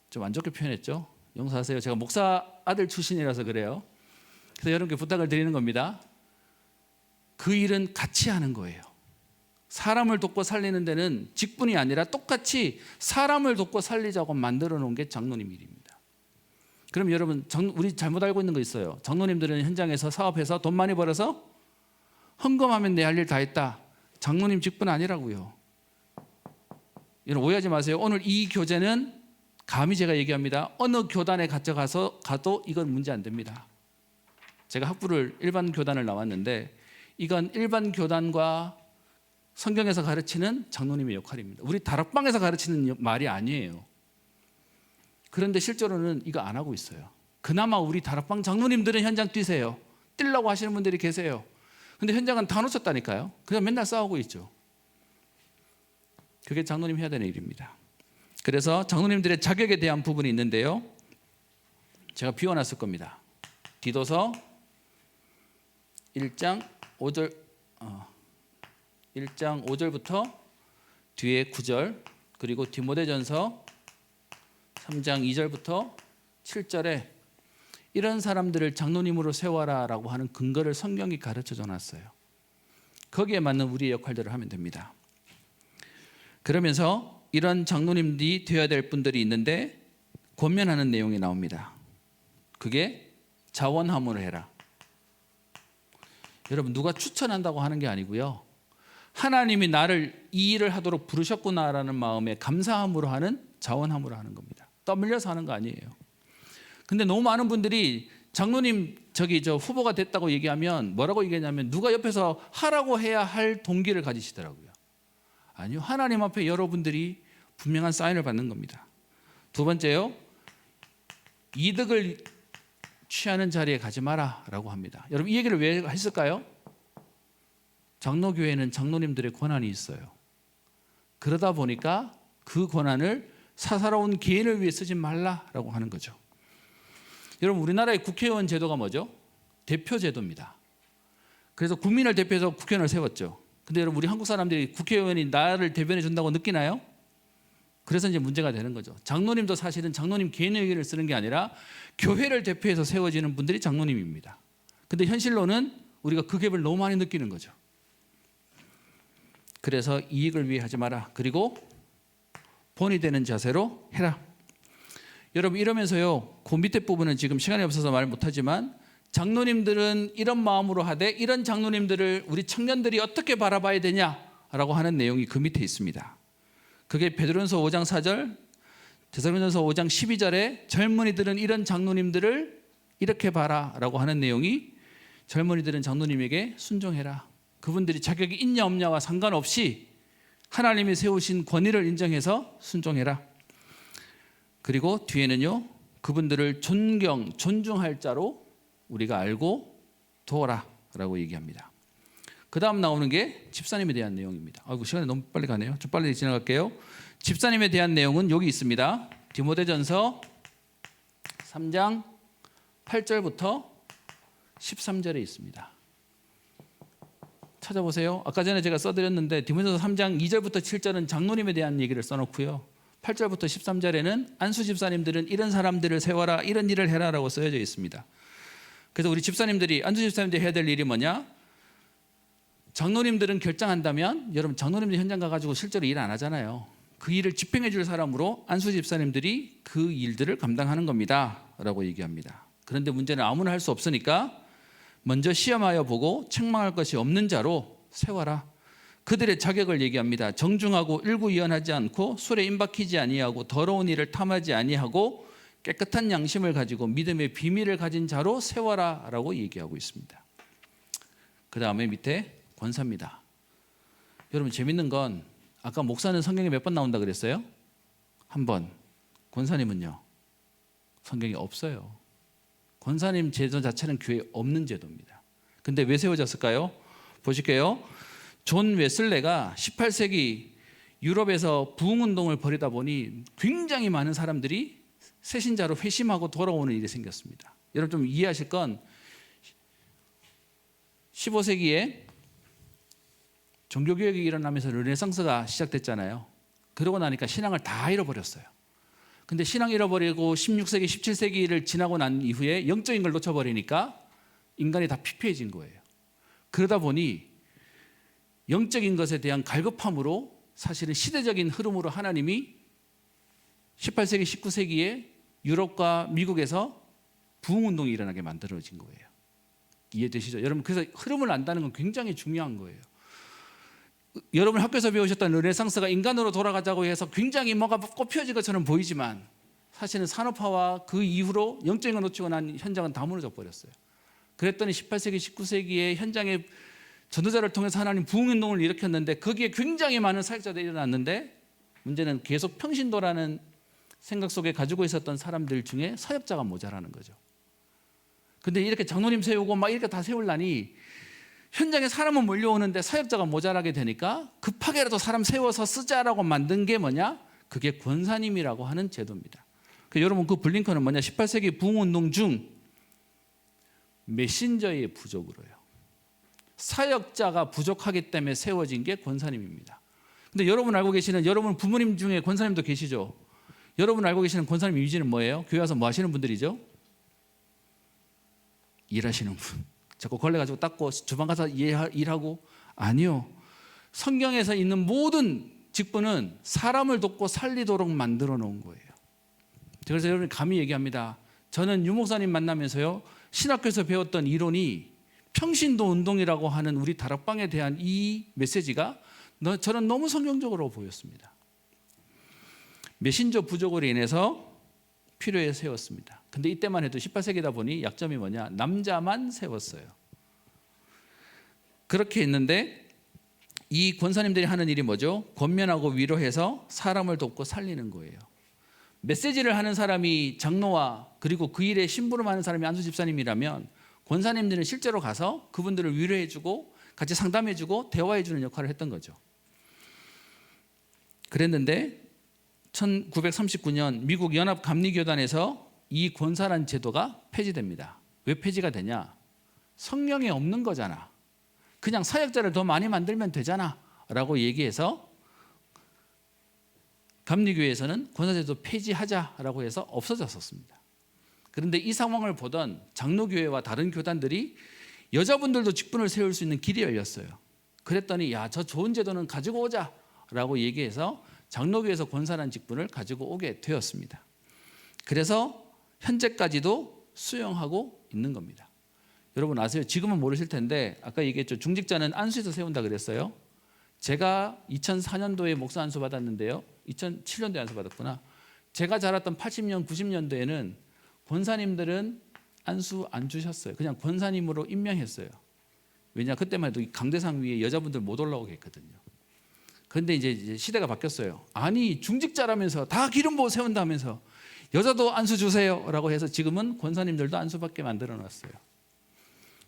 좀 안 좋게 표현했죠. 용서하세요. 제가 목사 아들 출신이라서 그래요. 그래서 여러분께 부탁을 드리는 겁니다. 그 일은 같이 하는 거예요. 사람을 돕고 살리는 데는 직분이 아니라 똑같이 사람을 돕고 살리자고 만들어 놓은 게 장로님 일입니다. 그럼 여러분 우리 잘못 알고 있는 거 있어요. 장로님들은 현장에서 사업해서 돈 많이 벌어서 헌금하면 내 할 일 다 했다. 장로님 직분 아니라고요. 여러분 오해하지 마세요. 오늘 이 교재는 감히 제가 얘기합니다. 어느 교단에 가도 이건 문제 안 됩니다. 제가 학부를 일반 교단을 나왔는데 이건 일반 교단과 성경에서 가르치는 장로님의 역할입니다. 우리 다락방에서 가르치는 말이 아니에요. 그런데 실제로는 이거 안 하고 있어요. 그나마 우리 다락방 장로님들은 현장 뛰세요. 뛰려고 하시는 분들이 계세요. 근데 현장은 다 놓쳤다니까요. 그냥 맨날 싸우고 있죠. 그게 장로님 해야 되는 일입니다. 그래서 장로님들의 자격에 대한 부분이 있는데요. 제가 비워놨을 겁니다. 디도서 1장 5절부터 뒤에 9절 그리고 디모데전서 3장 2절부터 7절에 이런 사람들을 장로님으로 세워라라고 하는 근거를 성경이 가르쳐줘 놨어요. 거기에 맞는 우리의 역할들을 하면 됩니다. 그러면서 이런 장로님들이 되어야 될 분들이 있는데 권면하는 내용이 나옵니다. 그게 자원하무를 해라. 여러분 누가 추천한다고 하는 게 아니고요. 하나님이 나를 이 일을 하도록 부르셨구나라는 마음에 감사함으로 하는, 자원함으로 하는 겁니다. 떠밀려서 하는 거 아니에요. 근데 너무 많은 분들이 장로님 저 후보가 됐다고 얘기하면 뭐라고 얘기하냐면 누가 옆에서 하라고 해야 할 동기를 가지시더라고요. 아니요, 하나님 앞에 여러분들이 분명한 사인을 받는 겁니다. 두 번째요, 이득을 취하는 자리에 가지 마라 라고 합니다. 여러분, 이 얘기를 왜 했을까요? 장로교회는 장로님들의 권한이 있어요. 그러다 보니까 그 권한을 사사로운 개인을 위해 쓰지 말라라고 하는 거죠. 여러분, 우리나라의 국회의원 제도가 뭐죠? 대표 제도입니다. 그래서 국민을 대표해서 국회의원을 세웠죠. 근데 여러분, 우리 한국 사람들이 국회의원이 나를 대변해 준다고 느끼나요? 그래서 이제 문제가 되는 거죠. 장로님도 사실은 장로님 개인의 의견을 쓰는 게 아니라 교회를 대표해서 세워지는 분들이 장로님입니다. 근데 현실로는 우리가 그 갭을 너무 많이 느끼는 거죠. 그래서 이익을 위해 하지 마라. 그리고 본이 되는 자세로 해라. 여러분, 이러면서요, 그 밑에 부분은 지금 시간이 없어서 말 못하지만 장로님들은 이런 마음으로 하되 이런 장로님들을 우리 청년들이 어떻게 바라봐야 되냐라고 하는 내용이 그 밑에 있습니다. 그게 베드로전서 5장 4절, 데살로니가전서 5장 12절에 젊은이들은 이런 장로님들을 이렇게 봐라라고 하는 내용이, 젊은이들은 장로님에게 순종해라. 그분들이 자격이 있냐 없냐와 상관없이 하나님이 세우신 권위를 인정해서 순종해라. 그리고 뒤에는요, 그분들을 존중할 자로 우리가 알고 도어라 라고 얘기합니다. 그 다음 나오는 게 집사님에 대한 내용입니다. 아이고, 시간이 너무 빨리 가네요. 좀 빨리 지나갈게요. 집사님에 대한 내용은 여기 있습니다. 디모데전서 3장 8절부터 13절에 있습니다. 찾아보세요. 아까 전에 제가 써드렸는데 디모데전서 3장 2절부터 7절은 장로님에 대한 얘기를 써놓고요, 8절부터 13절에는 안수 집사님들은 이런 사람들을 세워라, 이런 일을 해라 라고 써져 있습니다. 그래서 우리 집사님들이, 안수 집사님들이 해야 될 일이 뭐냐? 장로님들은 결정한다면, 여러분, 장로님들 현장 가가지고 실제로 일 안 하잖아요. 그 일을 집행해 줄 사람으로 안수 집사님들이 그 일들을 감당하는 겁니다 라고 얘기합니다. 그런데 문제는 아무나 할 수 없으니까 먼저 시험하여 보고 책망할 것이 없는 자로 세워라. 그들의 자격을 얘기합니다. 정중하고 일구이연하지 않고 술에 임박히지 아니하고 더러운 일을 탐하지 아니하고 깨끗한 양심을 가지고 믿음의 비밀을 가진 자로 세워라 라고 얘기하고 있습니다. 그 다음에 밑에 권사입니다. 여러분, 재밌는 건 아까 목사는 성경에 몇 번 나온다 그랬어요? 한 번. 권사님은요? 성경에 없어요. 권사님 제도 자체는 교회에 없는 제도입니다. 근데 왜 세워졌을까요? 보실게요. 존 웨슬레가 18세기 유럽에서 부흥운동을 벌이다 보니 굉장히 많은 사람들이 새신자로 회심하고 돌아오는 일이 생겼습니다. 여러분, 좀 이해하실 건 15세기에 종교개혁이 일어나면서 르네상스가 시작됐잖아요. 그러고 나니까 신앙을 다 잃어버렸어요. 근데 신앙 잃어버리고 16세기, 17세기를 지나고 난 이후에 영적인 걸 놓쳐버리니까 인간이 다 피폐해진 거예요. 그러다 보니 영적인 것에 대한 갈급함으로 사실은 시대적인 흐름으로 하나님이 18세기, 19세기에 유럽과 미국에서 부흥운동이 일어나게 만들어진 거예요. 이해되시죠? 여러분, 그래서 흐름을 안다는 건 굉장히 중요한 거예요. 여러분 학교에서 배우셨던 르네상스가 인간으로 돌아가자고 해서 굉장히 뭐가 꽃피어진 것처럼 보이지만 사실은 산업화와 그 이후로 영적인 걸 놓치고 난 현장은 다 무너져 버렸어요. 그랬더니 18세기, 19세기에 현장에 전도자를 통해서 하나님 부흥운동을 일으켰는데 거기에 굉장히 많은 사역자들이 일어났는데 문제는 계속 평신도라는 생각 속에 가지고 있었던 사람들 중에 사역자가 모자라는 거죠. 근데 이렇게 장로님 세우고 막 이렇게 다 세우려니 현장에 사람은 몰려오는데 사역자가 모자라게 되니까 급하게라도 사람 세워서 쓰자라고 만든 게 뭐냐? 그게 권사님이라고 하는 제도입니다. 여러분, 그 블링컨은 뭐냐? 18세기 부흥운동 중 메신저의 부족으로요. 사역자가 부족하기 때문에 세워진 게 권사님입니다. 근데 여러분 알고 계시는, 여러분 부모님 중에 권사님도 계시죠? 여러분 알고 계시는 권사님 이미지는 뭐예요? 교회 와서 뭐 하시는 분들이죠? 일하시는 분. 자꾸 걸레 가지고 닦고 주방 가서 일하고. 아니요. 성경에서 있는 모든 직분은 사람을 돕고 살리도록 만들어 놓은 거예요. 그래서 여러분 감히 얘기합니다. 저는 유 목사님 만나면서요, 신학교에서 배웠던 이론이 평신도 운동이라고 하는 우리 다락방에 대한 이 메시지가 저는 너무 성경적으로 보였습니다. 메신저 부족으로 인해서 필요에 세웠습니다. 근데 이때만 해도 18세기다 보니 약점이 뭐냐? 남자만 세웠어요. 그렇게 했는데 이 권사님들이 하는 일이 뭐죠? 권면하고 위로해서 사람을 돕고 살리는 거예요. 메시지를 하는 사람이 장로와 그리고 그 일에 심부름하는 사람이 안수 집사님이라면 권사님들은 실제로 가서 그분들을 위로해주고 같이 상담해주고 대화해주는 역할을 했던 거죠. 그랬는데 1939년 미국 연합감리교단에서 이 권사란 제도가 폐지됩니다. 왜 폐지가 되냐? 성령이 없는 거잖아. 그냥 사역자를 더 많이 만들면 되잖아 라고 얘기해서 감리교회에서는 권사제도 폐지하자라고 해서 없어졌었습니다. 그런데 이 상황을 보던 장로교회와 다른 교단들이 여자분들도 직분을 세울 수 있는 길이 열렸어요. 그랬더니 야, 저 좋은 제도는 가지고 오자라고 얘기해서 장로교회에서 권사란 직분을 가지고 오게 되었습니다. 그래서 현재까지도 수용하고 있는 겁니다. 여러분 아세요? 지금은 모르실 텐데 아까 얘기했죠. 중직자는 안수에서 세운다 그랬어요. 제가 2004년도에 목사 안수 받았는데요. 2007년도에 안수 받았구나. 제가 자랐던 80년, 90년도에는 권사님들은 안수 안 주셨어요. 그냥 권사님으로 임명했어요. 왜냐? 그때만 해도 강대상 위에 여자분들 못 올라오게 했거든요. 그런데 이제 시대가 바뀌었어요. 아니 중직자라면서 다 기름 부어 세운다면서 여자도 안수 주세요 라고 해서 지금은 권사님들도 안수받게 만들어 놨어요.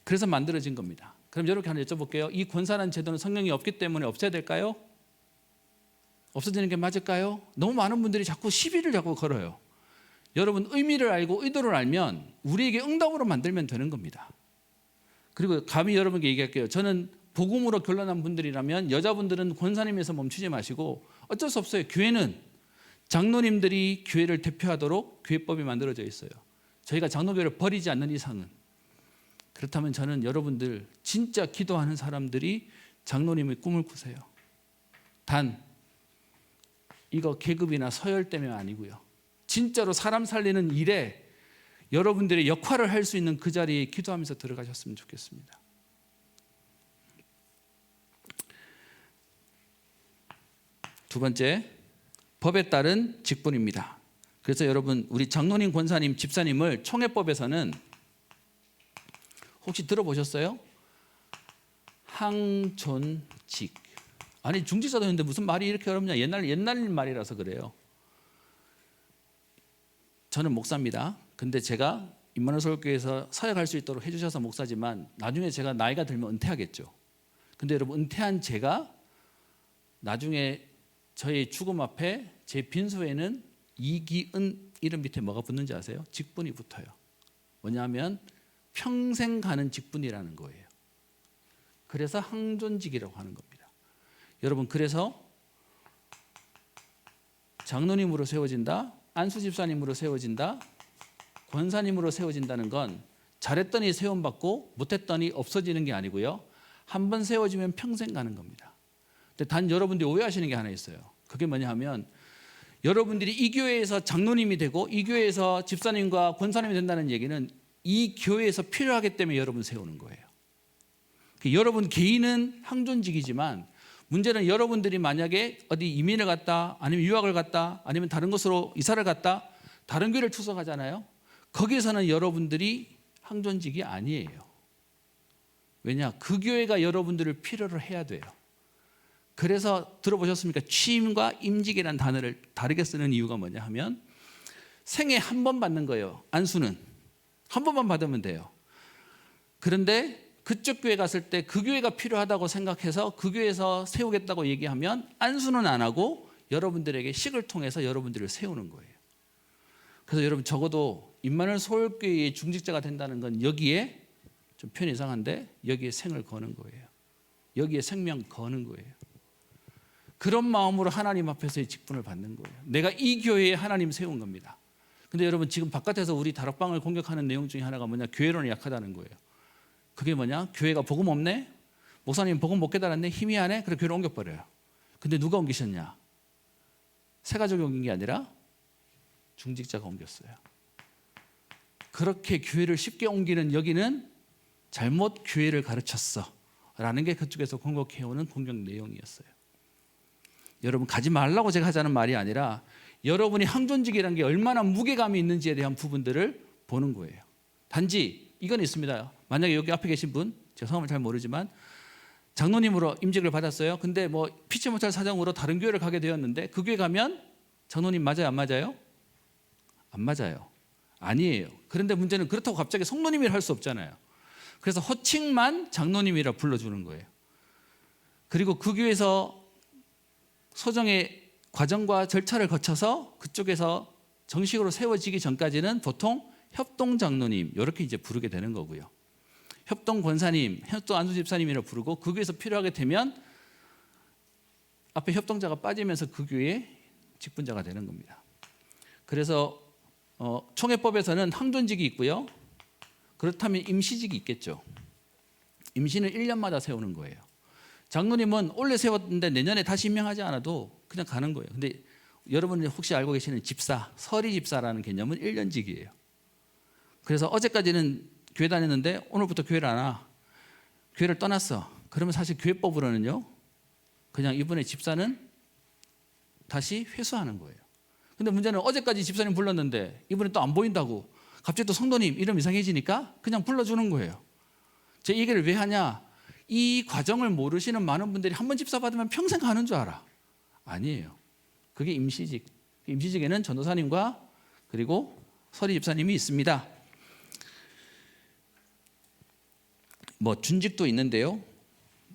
그래서 만들어진 겁니다. 그럼 여러분께 하나 여쭤볼게요. 이 권사라는 제도는 성령이 없기 때문에 없애야 될까요? 없어지는 게 맞을까요? 너무 많은 분들이 자꾸 시비를 자꾸 걸어요. 여러분 의미를 알고 의도를 알면 우리에게 응답으로 만들면 되는 겁니다. 그리고 감히 여러분께 얘기할게요. 저는 복음으로 결론난 분들이라면 여자분들은 권사님에서 멈추지 마시고 어쩔 수 없어요. 교회는 장로님들이 교회를 대표하도록 교회법이 만들어져 있어요. 저희가 장로교회를 버리지 않는 이상은. 그렇다면 저는 여러분들 진짜 기도하는 사람들이 장로님의 꿈을 꾸세요. 단 이거 계급이나 서열 때문에 아니고요. 진짜로 사람 살리는 일에 여러분들의 역할을 할 수 있는 그 자리에 기도하면서 들어가셨으면 좋겠습니다. 두 번째, 법에 따른 직분입니다. 그래서 여러분 우리 장로님, 권사님, 집사님을 총회법에서는 혹시 들어보셨어요? 항존직. 아니 중직자도 했는데 무슨 말이 이렇게 어렵냐? 옛날 말이라서 그래요. 저는 목사입니다. 근데 제가 임마누엘 서울교회에서 사역할 수 있도록 해주셔서 목사지만 나중에 제가 나이가 들면 은퇴하겠죠. 근데 여러분 은퇴한 제가 나중에 저의 죽음 앞에 제 빈소에는 이기은 이름 밑에 뭐가 붙는지 아세요? 직분이 붙어요. 뭐냐면 평생 가는 직분이라는 거예요. 그래서 항존직이라고 하는 겁니다. 여러분 그래서 장로님으로 세워진다, 안수집사님으로 세워진다, 권사님으로 세워진다는 건 잘했더니 세움받고 못했더니 없어지는 게 아니고요. 한 번 세워지면 평생 가는 겁니다. 근데 단 여러분들이 오해하시는 게 하나 있어요. 그게 뭐냐 하면 여러분들이 이 교회에서 장로님이 되고 이 교회에서 집사님과 권사님이 된다는 얘기는 이 교회에서 필요하기 때문에 여러분 세우는 거예요. 여러분 개인은 항존직이지만 문제는 여러분들이 만약에 어디 이민을 갔다 아니면 유학을 갔다 아니면 다른 곳으로 이사를 갔다 다른 교회를 투석하잖아요. 거기에서는 여러분들이 항존직이 아니에요. 왜냐? 그 교회가 여러분들을 필요로 해야 돼요. 그래서 들어보셨습니까? 취임과 임직이라는 단어를 다르게 쓰는 이유가 뭐냐 하면 생애 한 번 받는 거예요. 안수는 한 번만 받으면 돼요. 그런데 그쪽 교회 갔을 때 그 교회가 필요하다고 생각해서 그 교회에서 세우겠다고 얘기하면 안수는 안 하고 여러분들에게 식을 통해서 여러분들을 세우는 거예요. 그래서 여러분 적어도 임마누엘 서울교회의 중직자가 된다는 건 여기에 좀 표현 이상한데 여기에 생을 거는 거예요. 여기에 생명 거는 거예요. 그런 마음으로 하나님 앞에서의 직분을 받는 거예요. 내가 이 교회에 하나님 세운 겁니다. 근데 여러분 지금 바깥에서 우리 다락방을 공격하는 내용 중에 하나가 뭐냐? 교회론이 약하다는 거예요. 그게 뭐냐? 교회가 복음 없네? 목사님 복음 못 깨달았네? 힘이 안 해? 그래서 교회를 옮겨버려요. 근데 누가 옮기셨냐? 새가족이 옮긴 게 아니라 중직자가 옮겼어요. 그렇게 교회를 쉽게 옮기는 여기는 잘못 교회를 가르쳤어 라는 게 그쪽에서 공격해오는 공격 내용이었어요. 여러분, 가지 말라고 제가 하자는 말이 아니라 여러분이 항존직이라는 게 얼마나 무게감이 있는지에 대한 부분들을 보는 거예요. 단지 이건 있습니다. 만약에 여기 앞에 계신 분, 제가 성함을 잘 모르지만 장로님으로 임직을 받았어요. 근데 뭐 피치 못할 사정으로 다른 교회를 가게 되었는데 그 교회 가면 장로님 맞아요, 안 맞아요? 안 맞아요. 아니에요. 그런데 문제는 그렇다고 갑자기 성모님이라 할 수 없잖아요. 그래서 호칭만 장로님이라 불러주는 거예요. 그리고 그 교회에서 소정의 과정과 절차를 거쳐서 그쪽에서 정식으로 세워지기 전까지는 보통 협동 장로님 이렇게 이제 부르게 되는 거고요. 협동 권사님, 협동 안수 집사님이라 부르고 그 교회에서 필요하게 되면 앞에 협동자가 빠지면서 그 교회의 직분자가 되는 겁니다. 그래서 총회법에서는 항존직이 있고요. 그렇다면 임시직이 있겠죠. 임시는 1년마다 세우는 거예요. 장로님은 올해 세웠는데 내년에 다시 임명하지 않아도 그냥 가는 거예요. 근데 여러분이 혹시 알고 계시는 집사, 서리 집사라는 개념은 1년직이에요. 그래서 어제까지는 교회 다녔는데 오늘부터 교회를 안 와. 교회를 떠났어. 그러면 사실 교회법으로는요, 그냥 이번에 집사는 다시 회수하는 거예요. 근데 문제는 어제까지 집사님 불렀는데 이번에 또 안 보인다고 갑자기 또 성도님 이름 이상해지니까 그냥 불러주는 거예요. 제 얘기를 왜 하냐? 이 과정을 모르시는 많은 분들이 한 번 집사 받으면 평생 가는 줄 알아. 아니에요. 그게 임시직. 임시직에는 전도사님과 그리고 서리 집사님이 있습니다. 뭐 준직도 있는데요.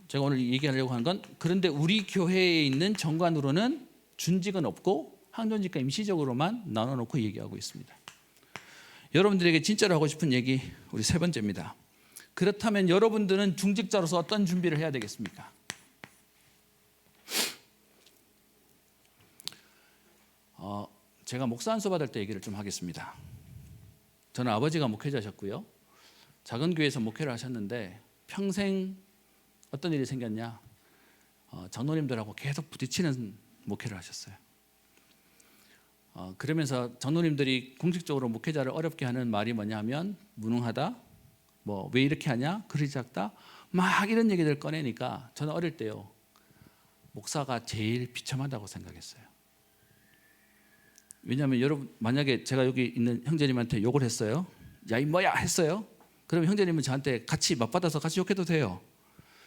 제가 오늘 얘기하려고 한 건, 그런데 우리 교회에 있는 정관으로는 준직은 없고 항존직과 임시적으로만 나눠놓고 얘기하고 있습니다. 여러분들에게 진짜로 하고 싶은 얘기, 우리 세 번째입니다. 그렇다면 여러분들은 중직자로서 어떤 준비를 해야 되겠습니까? 제가 목사 안수 받을 때 얘기를 좀 하겠습니다. 저는 아버지가 목회자셨고요. 작은 교회에서 목회를 하셨는데 평생 어떤 일이 생겼냐? 장로님들하고 계속 부딪히는 목회를 하셨어요. 그러면서 장로님들이 공식적으로 목회자를 어렵게 하는 말이 뭐냐면 무능하다, 뭐 왜 이렇게 하냐, 글이 작다, 막 이런 얘기들 꺼내니까 저는 어릴 때요, 목사가 제일 비참하다고 생각했어요. 왜냐하면 여러분, 만약에 제가 여기 있는 형제님한테 욕을 했어요. 야 이 뭐야 했어요. 그러면 형제님은 저한테 같이 맞받아서 같이 욕해도 돼요.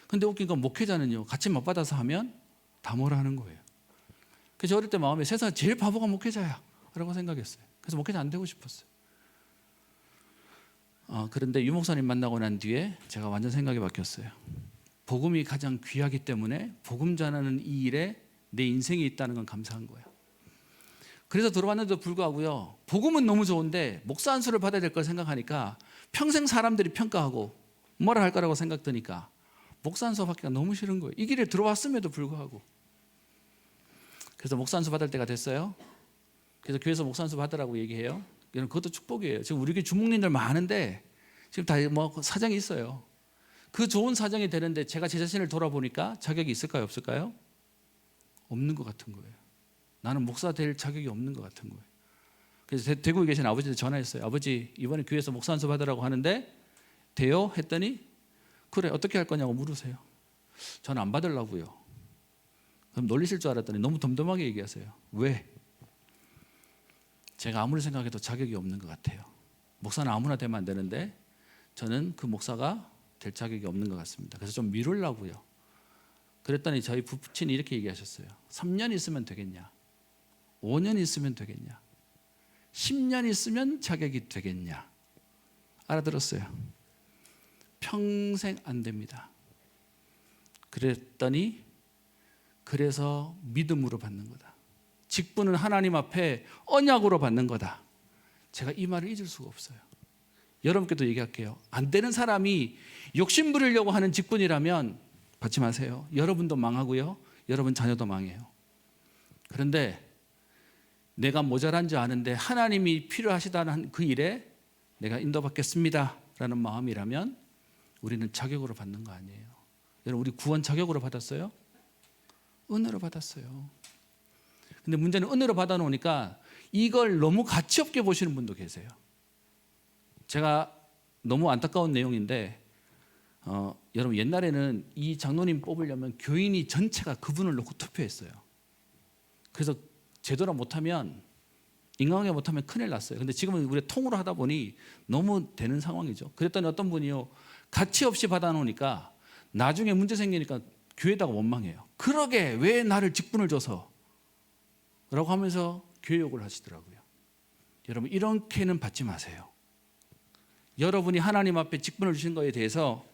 근데 웃긴 건 목회자는요, 같이 맞받아서 하면 다 뭐라 하는 거예요. 그래서 어릴 때 마음에 세상에 제일 바보가 목회자야 라고 생각했어요. 그래서 목회자 안 되고 싶었어요. 그런데 유 목사님 만나고 난 뒤에 제가 완전 생각이 바뀌었어요. 복음이 가장 귀하기 때문에 복음 전하는 이 일에 내 인생이 있다는 건 감사한 거예요. 그래서 들어왔는데도 불구하고요, 복음은 너무 좋은데 목사 안수를 받아야 될 걸 생각하니까 평생 사람들이 평가하고 뭐라 할 거라고 생각드니까 목사 안수 받기가 너무 싫은 거예요. 이 길에 들어왔음에도 불구하고. 그래서 목사 안수 받을 때가 됐어요. 그래서 교회에서 목사 안수 받으라고 얘기해요. 그것도 축복이에요. 지금 우리 교회 주목님들 많은데 지금 다 뭐 사정이 있어요. 그 좋은 사정이 되는데 제가 제 자신을 돌아보니까 자격이 있을까요, 없을까요? 없는 것 같은 거예요. 나는 목사 될 자격이 없는 것 같은 거예요. 그래서 대구에 계신 아버지한테 전화했어요. 아버지, 이번에 교회에서 목사 안수 받으라고 하는데 돼요? 했더니 그래, 어떻게 할 거냐고 물으세요. 저는 안 받으려고요. 그럼 놀리실 줄 알았더니 너무 덤덤하게 얘기하세요. 왜? 제가 아무리 생각해도 자격이 없는 것 같아요. 목사는 아무나 되면 안 되는데 저는 그 목사가 될 자격이 없는 것 같습니다. 그래서 좀 미루려고요. 그랬더니 저희 부친이 이렇게 얘기하셨어요. 3년 있으면 되겠냐? 5년 있으면 되겠냐? 10년 있으면 자격이 되겠냐? 알아들었어요. 평생 안 됩니다. 그랬더니 그래서 믿음으로 받는 거다. 직분은 하나님 앞에 언약으로 받는 거다. 제가 이 말을 잊을 수가 없어요. 여러분께도 얘기할게요. 안 되는 사람이 욕심 부리려고 하는 직분이라면 받지 마세요. 여러분도 망하고요, 여러분 자녀도 망해요. 그런데 내가 모자란 줄 아는데 하나님이 필요하시다는 그 일에 내가 인도받겠습니다 라는 마음이라면 우리는 자격으로 받는 거 아니에요. 여러분, 우리 구원 자격으로 받았어요? 은혜로 받았어요. 근데 문제는 은혜로 받아놓으니까 이걸 너무 가치 없게 보시는 분도 계세요. 제가 너무 안타까운 내용인데 여러분 옛날에는 이 장로님 뽑으려면 교인이 전체가 그분을 놓고 투표했어요. 그래서 제대로 못하면 인간관계 못하면 큰일 났어요. 근데 지금은 우리 통으로 하다 보니 너무 되는 상황이죠. 그랬더니 어떤 분이요, 가치 없이 받아놓으니까 나중에 문제 생기니까 교회에다가 원망해요. 그러게 왜 나를 직분을 줘서 라고 하면서 교회 욕을 하시더라고요. 여러분 이렇게는 받지 마세요. 여러분이 하나님 앞에 직분을 주신 거에 대해서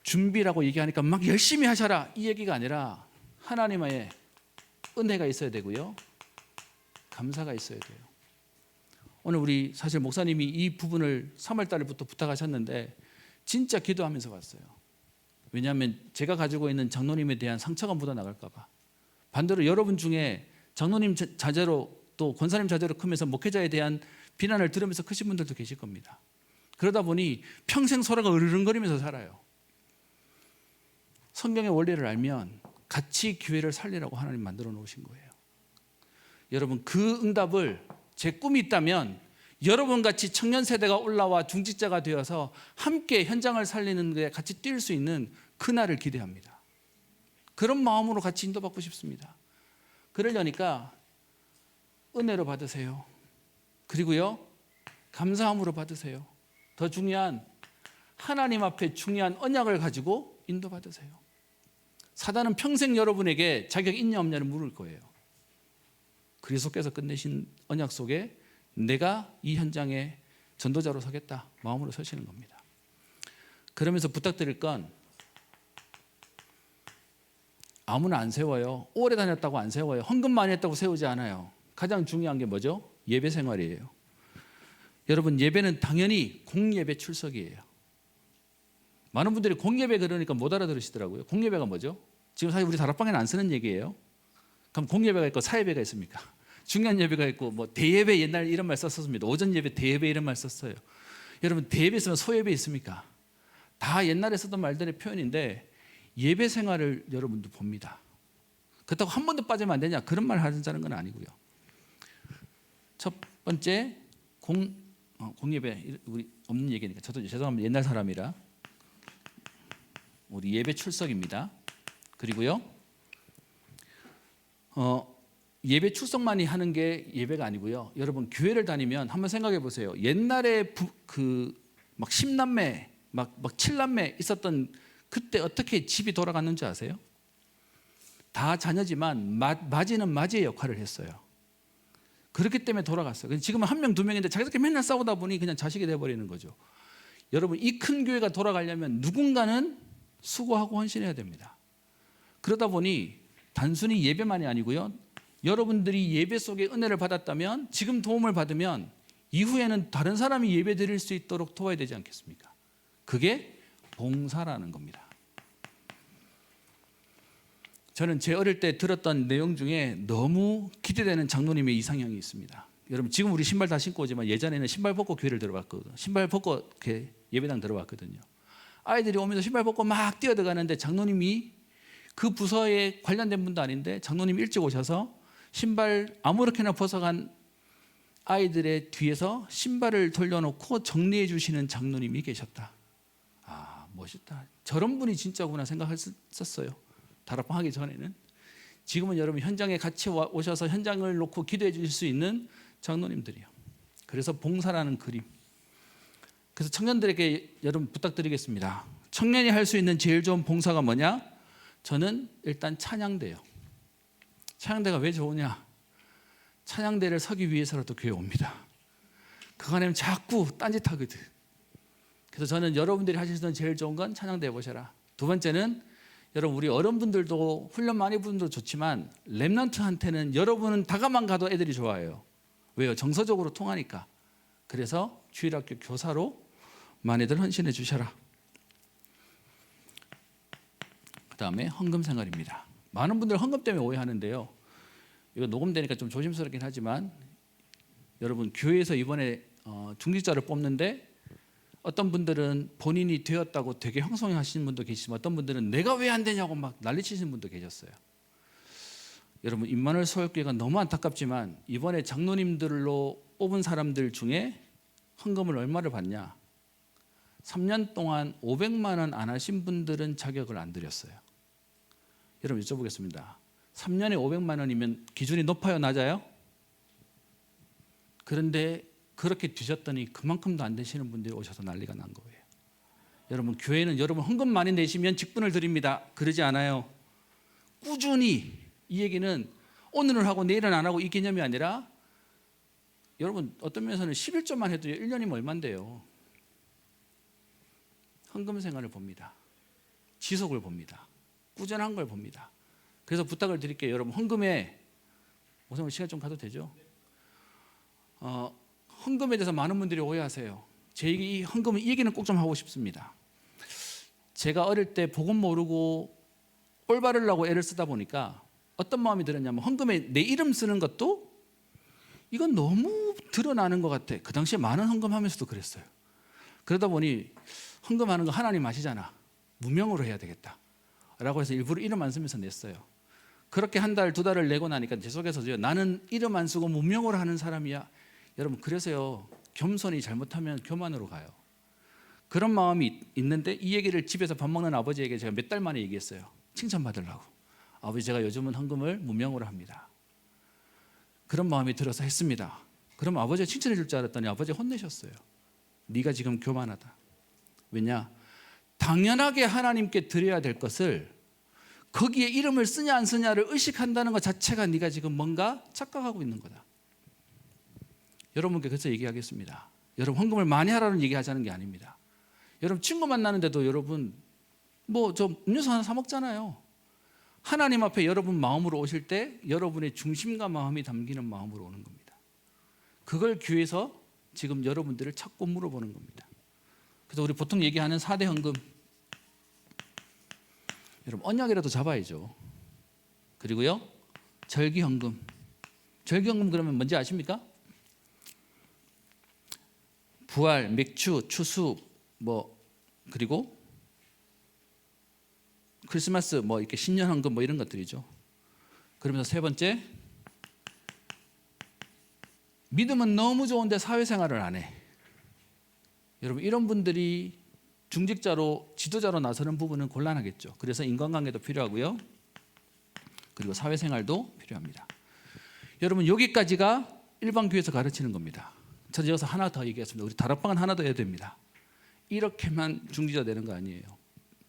준비라고 얘기하니까 막 열심히 하셔라 이 얘기가 아니라 하나님의 은혜가 있어야 되고요, 감사가 있어야 돼요. 오늘 우리 사실 목사님이 이 부분을 3월 달부터 부탁하셨는데 진짜 기도하면서 왔어요. 왜냐하면 제가 가지고 있는 장로님에 대한 상처가 묻어나갈까 봐. 반대로 여러분 중에 장로님 자제로 또 권사님 자제로 크면서 목회자에 대한 비난을 들으면서 크신 분들도 계실 겁니다. 그러다 보니 평생 소라가 으르렁거리면서 살아요. 성경의 원리를 알면 같이 교회를 살리라고 하나님 만들어 놓으신 거예요. 여러분 그 응답을, 제 꿈이 있다면 여러분같이 청년 세대가 올라와 중직자가 되어서 함께 현장을 살리는 데 같이 뛸 수 있는 그날을 기대합니다. 그런 마음으로 같이 인도받고 싶습니다. 그러려니까 은혜로 받으세요. 그리고요 감사함으로 받으세요. 더 중요한 하나님 앞에 중요한 언약을 가지고 인도받으세요. 사단은 평생 여러분에게 자격 있냐 없냐를 물을 거예요. 그리스도께서 끝내신 언약 속에 내가 이 현장에 전도자로 서겠다 마음으로 서시는 겁니다. 그러면서 부탁드릴 건 아무나 안 세워요. 오래 다녔다고 안 세워요. 헌금 많이 했다고 세우지 않아요. 가장 중요한 게 뭐죠? 예배 생활이에요. 여러분 예배는 당연히 공예배 출석이에요. 많은 분들이 공예배 그러니까 못 알아들으시더라고요. 공예배가 뭐죠? 지금 사실 우리 다락방에는 안 쓰는 얘기예요. 그럼 공예배가 있고 사예배가 있습니까? 중요한 예배가 있고 뭐 대예배, 옛날 이런 말 썼었습니다. 오전 예배, 대예배 이런 말 썼어요. 여러분 대예배 있으면 소예배 있습니까? 다 옛날에 쓰던 말들의 표현인데 예배 생활을 여러분도 봅니다. 그렇다고 한 번도 빠지면 안 되냐 그런 말 하자는 건 아니고요. 첫 번째 공예배, 우리 없는 얘기니까 저도 죄송합니다. 옛날 사람이라. 우리 예배 출석입니다. 그리고요 예배 출석만이 하는 게 예배가 아니고요. 여러분 교회를 다니면 한번 생각해 보세요. 옛날에 막 10남매 막 7남매 있었던 그때 어떻게 집이 돌아갔는지 아세요? 다 자녀지만 맞이는 맞이의 역할을 했어요. 그렇기 때문에 돌아갔어요. 지금은 1명, 2명인데 자기들끼리 맨날 싸우다 보니 그냥 자식이 돼버리는 거죠. 여러분 이 큰 교회가 돌아가려면 누군가는 수고하고 헌신해야 됩니다. 그러다 보니 단순히 예배만이 아니고요. 여러분들이 예배 속에 은혜를 받았다면 지금 도움을 받으면 이후에는 다른 사람이 예배 드릴 수 있도록 도와야 되지 않겠습니까? 그게 봉사라는 겁니다. 저는 제 어릴 때 들었던 내용 중에 너무 기대되는 장로님의 이상형이 있습니다. 여러분 지금 우리 신발 다 신고 오지만 예전에는 신발 벗고 교회를 들어갔거든요. 신발 벗고 이렇게 예배당 들어갔거든요. 아이들이 오면서 신발 벗고 막 뛰어들어가는데 장로님이 그 부서에 관련된 분도 아닌데 장로님이 일찍 오셔서 신발 아무렇게나 벗어간 아이들의 뒤에서 신발을 돌려놓고 정리해 주시는 장로님이 계셨다. 아 멋있다. 저런 분이 진짜구나 생각했었어요. 다락방 하기 전에는. 지금은 여러분 현장에 같이 오셔서 현장을 놓고 기도해 주실 수 있는 장로님들이요. 그래서 봉사라는 그림. 그래서 청년들에게 여러분 부탁드리겠습니다. 청년이 할 수 있는 제일 좋은 봉사가 뭐냐? 저는 일단 찬양대요. 찬양대가 왜 좋으냐? 찬양대를 서기 위해서라도 교회 옵니다. 그거 아니면 자꾸 딴짓하거든. 그래서 저는 여러분들이 하실 수 있는 제일 좋은 건 찬양대 해보셔라. 두 번째는 여러분 우리 어른분들도 훈련 많이 분도 좋지만 렘넌트한테는 여러분은 다가만 가도 애들이 좋아해요. 왜요? 정서적으로 통하니까. 그래서 주일학교 교사로 많이들 헌신해 주셔라. 그 다음에 헌금 생활입니다. 많은 분들 헌금 때문에 오해하는데요. 이거 녹음되니까 좀 조심스럽긴 하지만 여러분 교회에서 이번에 중직자를 뽑는데 어떤 분들은 본인이 되었다고 되게 형성하시는 분도 계시지만 어떤 분들은 내가 왜 안 되냐고 막 난리치시는 분도 계셨어요. 여러분 임마누엘 서울교회가 너무 안타깝지만 이번에 장로님들로 뽑은 사람들 중에 헌금을 얼마를 받냐? 3년 동안 500만 원 안 하신 분들은 자격을 안 드렸어요. 여러분 여쭤보겠습니다. 3년에 500만 원이면 기준이 높아요, 낮아요? 그런데 그렇게 뒤졌더니 그만큼도 안 되시는 분들이 오셔서 난리가 난 거예요. 여러분 교회는 여러분 헌금 많이 내시면 직분을 드립니다. 그러지 않아요. 꾸준히, 이 얘기는 오늘은 하고 내일은 안 하고 이 개념이 아니라 여러분 어떤 면에서는 11조만 해도 1년이면 얼만데요. 헌금 생활을 봅니다. 지속을 봅니다. 꾸준한 걸 봅니다. 그래서 부탁을 드릴게요. 여러분 헌금에, 오늘 시간 좀 가도 되죠? 헌금에 대해서 많은 분들이 오해하세요. 제 이 헌금 이 얘기는 꼭 좀 하고 싶습니다. 제가 어릴 때 복음 모르고 올바르려고 애를 쓰다 보니까 어떤 마음이 들었냐면 헌금에 내 이름 쓰는 것도 이건 너무 드러나는 것 같아. 그 당시에 많은 헌금하면서도 그랬어요. 그러다 보니 헌금하는 거 하나님 아시잖아. 무명으로 해야 되겠다 라고 해서 일부러 이름 안 쓰면서 냈어요. 그렇게 한 달, 두 달을 내고 나니까 제 속에서요, 나는 이름 안 쓰고 무명으로 하는 사람이야. 여러분 그래서요, 겸손이 잘못하면 교만으로 가요. 그런 마음이 있는데 이 얘기를 집에서 밥 먹는 아버지에게 제가 몇 달 만에 얘기했어요. 칭찬받으려고. 아버지, 제가 요즘은 헌금을 무명으로 합니다. 그런 마음이 들어서 했습니다. 그럼 아버지가 칭찬해 줄 줄 알았더니 아버지가 혼내셨어요. 네가 지금 교만하다. 왜냐? 당연하게 하나님께 드려야 될 것을 거기에 이름을 쓰냐 안 쓰냐를 의식한다는 것 자체가 네가 지금 뭔가 착각하고 있는 거다. 여러분께 그래서 얘기하겠습니다. 여러분 헌금을 많이 하라는 얘기하자는 게 아닙니다. 여러분 친구 만나는데도 여러분 뭐 저 음료수 하나 사 먹잖아요. 하나님 앞에 여러분 마음으로 오실 때 여러분의 중심과 마음이 담기는 마음으로 오는 겁니다. 그걸 교회에서 지금 여러분들을 찾고 물어보는 겁니다. 그래서 우리 보통 얘기하는 4대 헌금, 여러분 언약이라도 잡아야죠. 그리고요 절기 헌금. 절기 헌금 그러면 뭔지 아십니까? 부활, 맥주, 추수, 뭐 그리고 크리스마스, 뭐 이렇게 신년 헌금 뭐 이런 것들이죠. 그러면서 세 번째, 믿음은 너무 좋은데 사회생활을 안 해. 여러분 이런 분들이 중직자로 지도자로 나서는 부분은 곤란하겠죠. 그래서 인간관계도 필요하고요. 그리고 사회생활도 필요합니다. 여러분 여기까지가 일반 교회에서 가르치는 겁니다. 저는 여기서 하나 더 얘기했습니다. 우리 다락방은 하나 더 해야 됩니다. 이렇게만 중직자 되는 거 아니에요.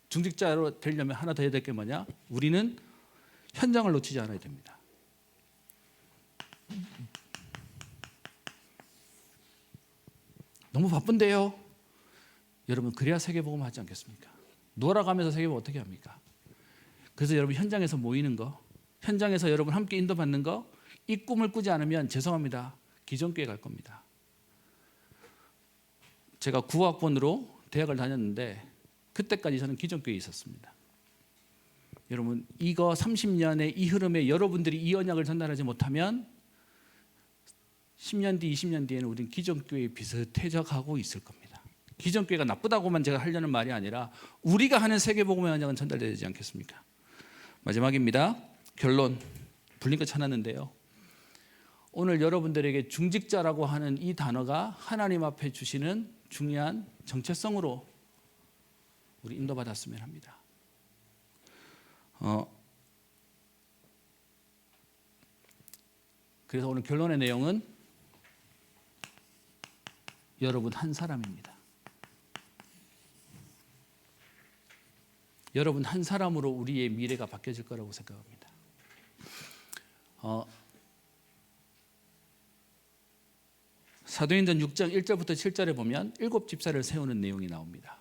중직자로 되려면 하나 더 해야 될 게 뭐냐? 우리는 현장을 놓치지 않아야 됩니다. 너무 바쁜데요. 여러분 그래야 세계복음 하지 않겠습니까? 놀아가면서 세계복음 어떻게 합니까? 그래서 여러분 현장에서 모이는 거, 현장에서 여러분 함께 인도받는 거, 이 꿈을 꾸지 않으면 죄송합니다. 기존교회 갈 겁니다. 제가 9학번으로 대학을 다녔는데 그때까지 저는 기존교회에 있었습니다. 여러분 이거 30년의 이 흐름에 여러분들이 이 언약을 전달하지 못하면 10년 뒤, 20년 뒤에는 우리는 기존교회에 비슷해져 가고 있을 겁니다. 기존교회가 나쁘다고만 제가 하려는 말이 아니라 우리가 하는 세계복음의 언약은 전달되어야 되지 않겠습니까? 마지막입니다. 결론. 불린 거 찾았는데요. 오늘 여러분들에게 중직자라고 하는 이 단어가 하나님 앞에 주시는 중요한 정체성으로 우리 인도받았으면 합니다. 그래서 오늘 결론의 내용은 여러분 한 사람입니다. 여러분 한 사람으로 우리의 미래가 바뀌어질 거라고 생각합니다. 사도행전 6장 1절부터 7절에 보면 7집사를 세우는 내용이 나옵니다.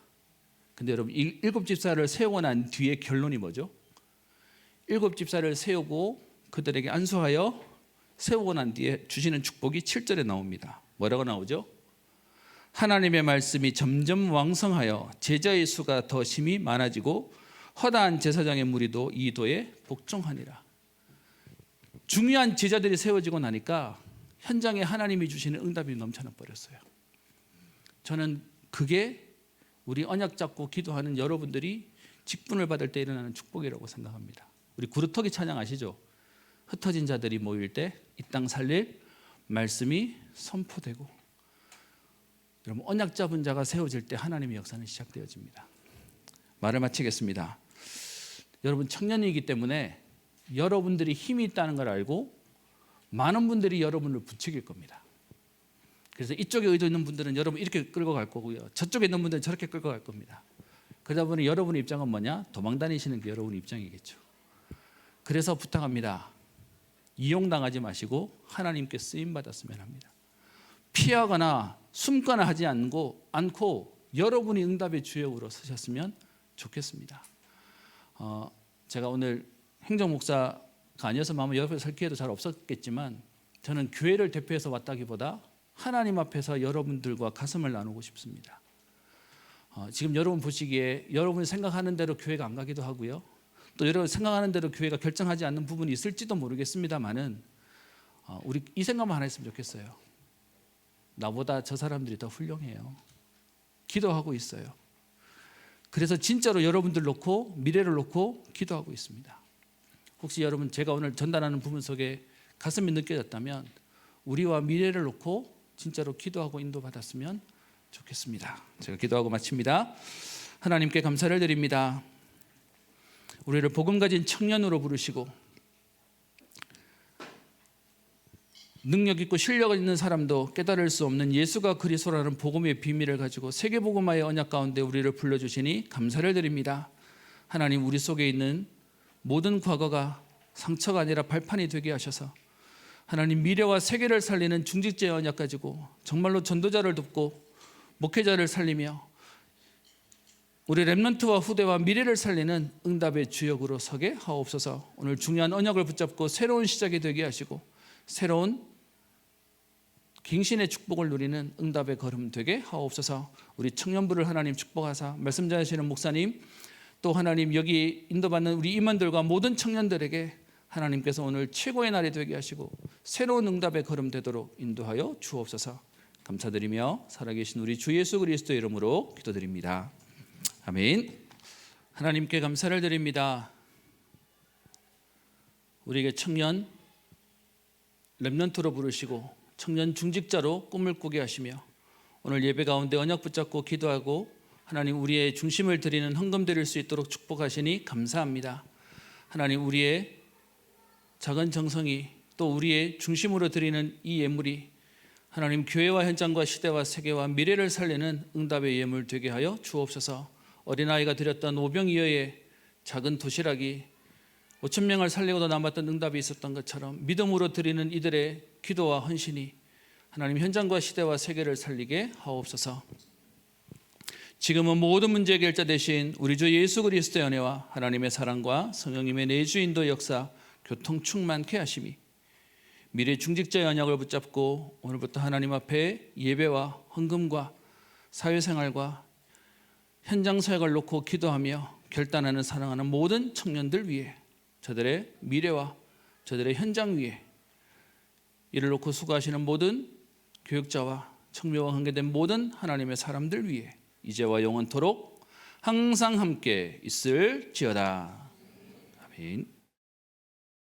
근데 여러분 7집사를 세우고 난 뒤에 결론이 뭐죠? 7집사를 세우고 그들에게 안수하여 세우고 난 뒤에 주시는 축복이 7절에 나옵니다. 뭐라고 나오죠? 하나님의 말씀이 점점 왕성하여 제자의 수가 더 심히 많아지고 허다한 제사장의 무리도 이 도에 복종하니라. 중요한 제자들이 세워지고 나니까 현장에 하나님이 주시는 응답이 넘쳐나 버렸어요. 저는 그게 우리 언약 잡고 기도하는 여러분들이 직분을 받을 때 일어나는 축복이라고 생각합니다. 우리 구루터기 찬양 아시죠? 흩어진 자들이 모일 때 이 땅 살릴 말씀이 선포되고 여러분, 언약 잡은 자가 세워질 때 하나님의 역사는 시작되어집니다. 말을 마치겠습니다. 여러분, 청년이기 때문에 여러분들이 힘이 있다는 걸 알고 많은 분들이 여러분을 부추길 겁니다. 그래서 이쪽에 의도 있는 분들은 여러분 이렇게 끌고 갈 거고요, 저쪽에 있는 분들은 저렇게 끌고 갈 겁니다. 그러다 보니 여러분의 입장은 뭐냐? 도망 다니시는 게 여러분의 입장이겠죠. 그래서 부탁합니다. 이용당하지 마시고 하나님께 쓰임받았으면 합니다. 피하거나 숨거나 하지 않고 여러분이 응답의 주역으로 서셨으면 좋겠습니다. 제가 오늘 행정목사가 아니어서 아마 옆에 설 기회도 잘 없었겠지만, 저는 교회를 대표해서 왔다기보다 하나님 앞에서 여러분들과 가슴을 나누고 싶습니다. 지금 여러분 보시기에 여러분이 생각하는 대로 교회가 안 가기도 하고요, 또 여러분 생각하는 대로 교회가 결정하지 않는 부분이 있을지도 모르겠습니다만은, 우리 이 생각만 하나 했으면 좋겠어요. 나보다 저 사람들이 더 훌륭해요. 기도하고 있어요. 그래서 진짜로 여러분들 놓고 미래를 놓고 기도하고 있습니다. 혹시 여러분, 제가 오늘 전달하는 부분 속에 가슴이 느껴졌다면 우리와 미래를 놓고 진짜로 기도하고 인도받았으면 좋겠습니다. 제가 기도하고 마칩니다. 하나님께 감사를 드립니다. 우리를 복음 가진 청년으로 부르시고 능력 있고 실력 있는 사람도 깨달을 수 없는 예수가 그리스도라는 복음의 비밀을 가지고 세계복음화의 언약 가운데 우리를 불러주시니 감사를 드립니다. 하나님, 우리 속에 있는 모든 과거가 상처가 아니라 발판이 되게 하셔서 하나님, 미래와 세계를 살리는 중직자의 언약 가지고 정말로 전도자를 돕고 목회자를 살리며 우리 렘넌트와 후대와 미래를 살리는 응답의 주역으로 서게 하옵소서. 오늘 중요한 언약을 붙잡고 새로운 시작이 되게 하시고 새로운 갱신의 축복을 누리는 응답의 걸음 되게 하옵소서. 우리 청년부를 하나님 축복하사 말씀 전하시는 목사님, 또 하나님 여기 인도받는 우리 임원들과 모든 청년들에게 하나님께서 오늘 최고의 날이 되게 하시고 새로운 응답의 걸음 되도록 인도하여 주옵소서. 감사드리며 살아계신 우리 주 예수 그리스도의 이름으로 기도드립니다. 아멘. 하나님께 감사를 드립니다. 우리에게 청년 렘넌트로 부르시고 청년 중직자로 꿈을 꾸게 하시며 오늘 예배 가운데 언약 붙잡고 기도하고 하나님 우리의 중심을 드리는 헌금 드릴 수 있도록 축복하시니 감사합니다. 하나님, 우리의 작은 정성이 또 우리의 중심으로 드리는 이 예물이 하나님 교회와 현장과 시대와 세계와 미래를 살리는 응답의 예물 되게 하여 주옵소서. 어린아이가 드렸던 오병이어의 작은 도시락이 5,000명을 살리고도 남았던 응답이 있었던 것처럼 믿음으로 드리는 이들의 기도와 헌신이 하나님 현장과 시대와 세계를 살리게 하옵소서. 지금은 모든 문제 해결자 되신 우리 주 예수 그리스도의 은혜와 하나님의 사랑과 성령님의 내주인도 역사 교통 충만케 하심이 미래 중직자의 언약을 붙잡고 오늘부터 하나님 앞에 예배와 헌금과 사회생활과 현장 사역을 놓고 기도하며 결단하는 사랑하는 모든 청년들 위해, 저들의 미래와 저들의 현장 위에 이를 놓고 수고하시는 모든 교육자와 청묘와 관계된 모든 하나님의 사람들 위해 이제와 영원토록 항상 함께 있을지어다. 아멘.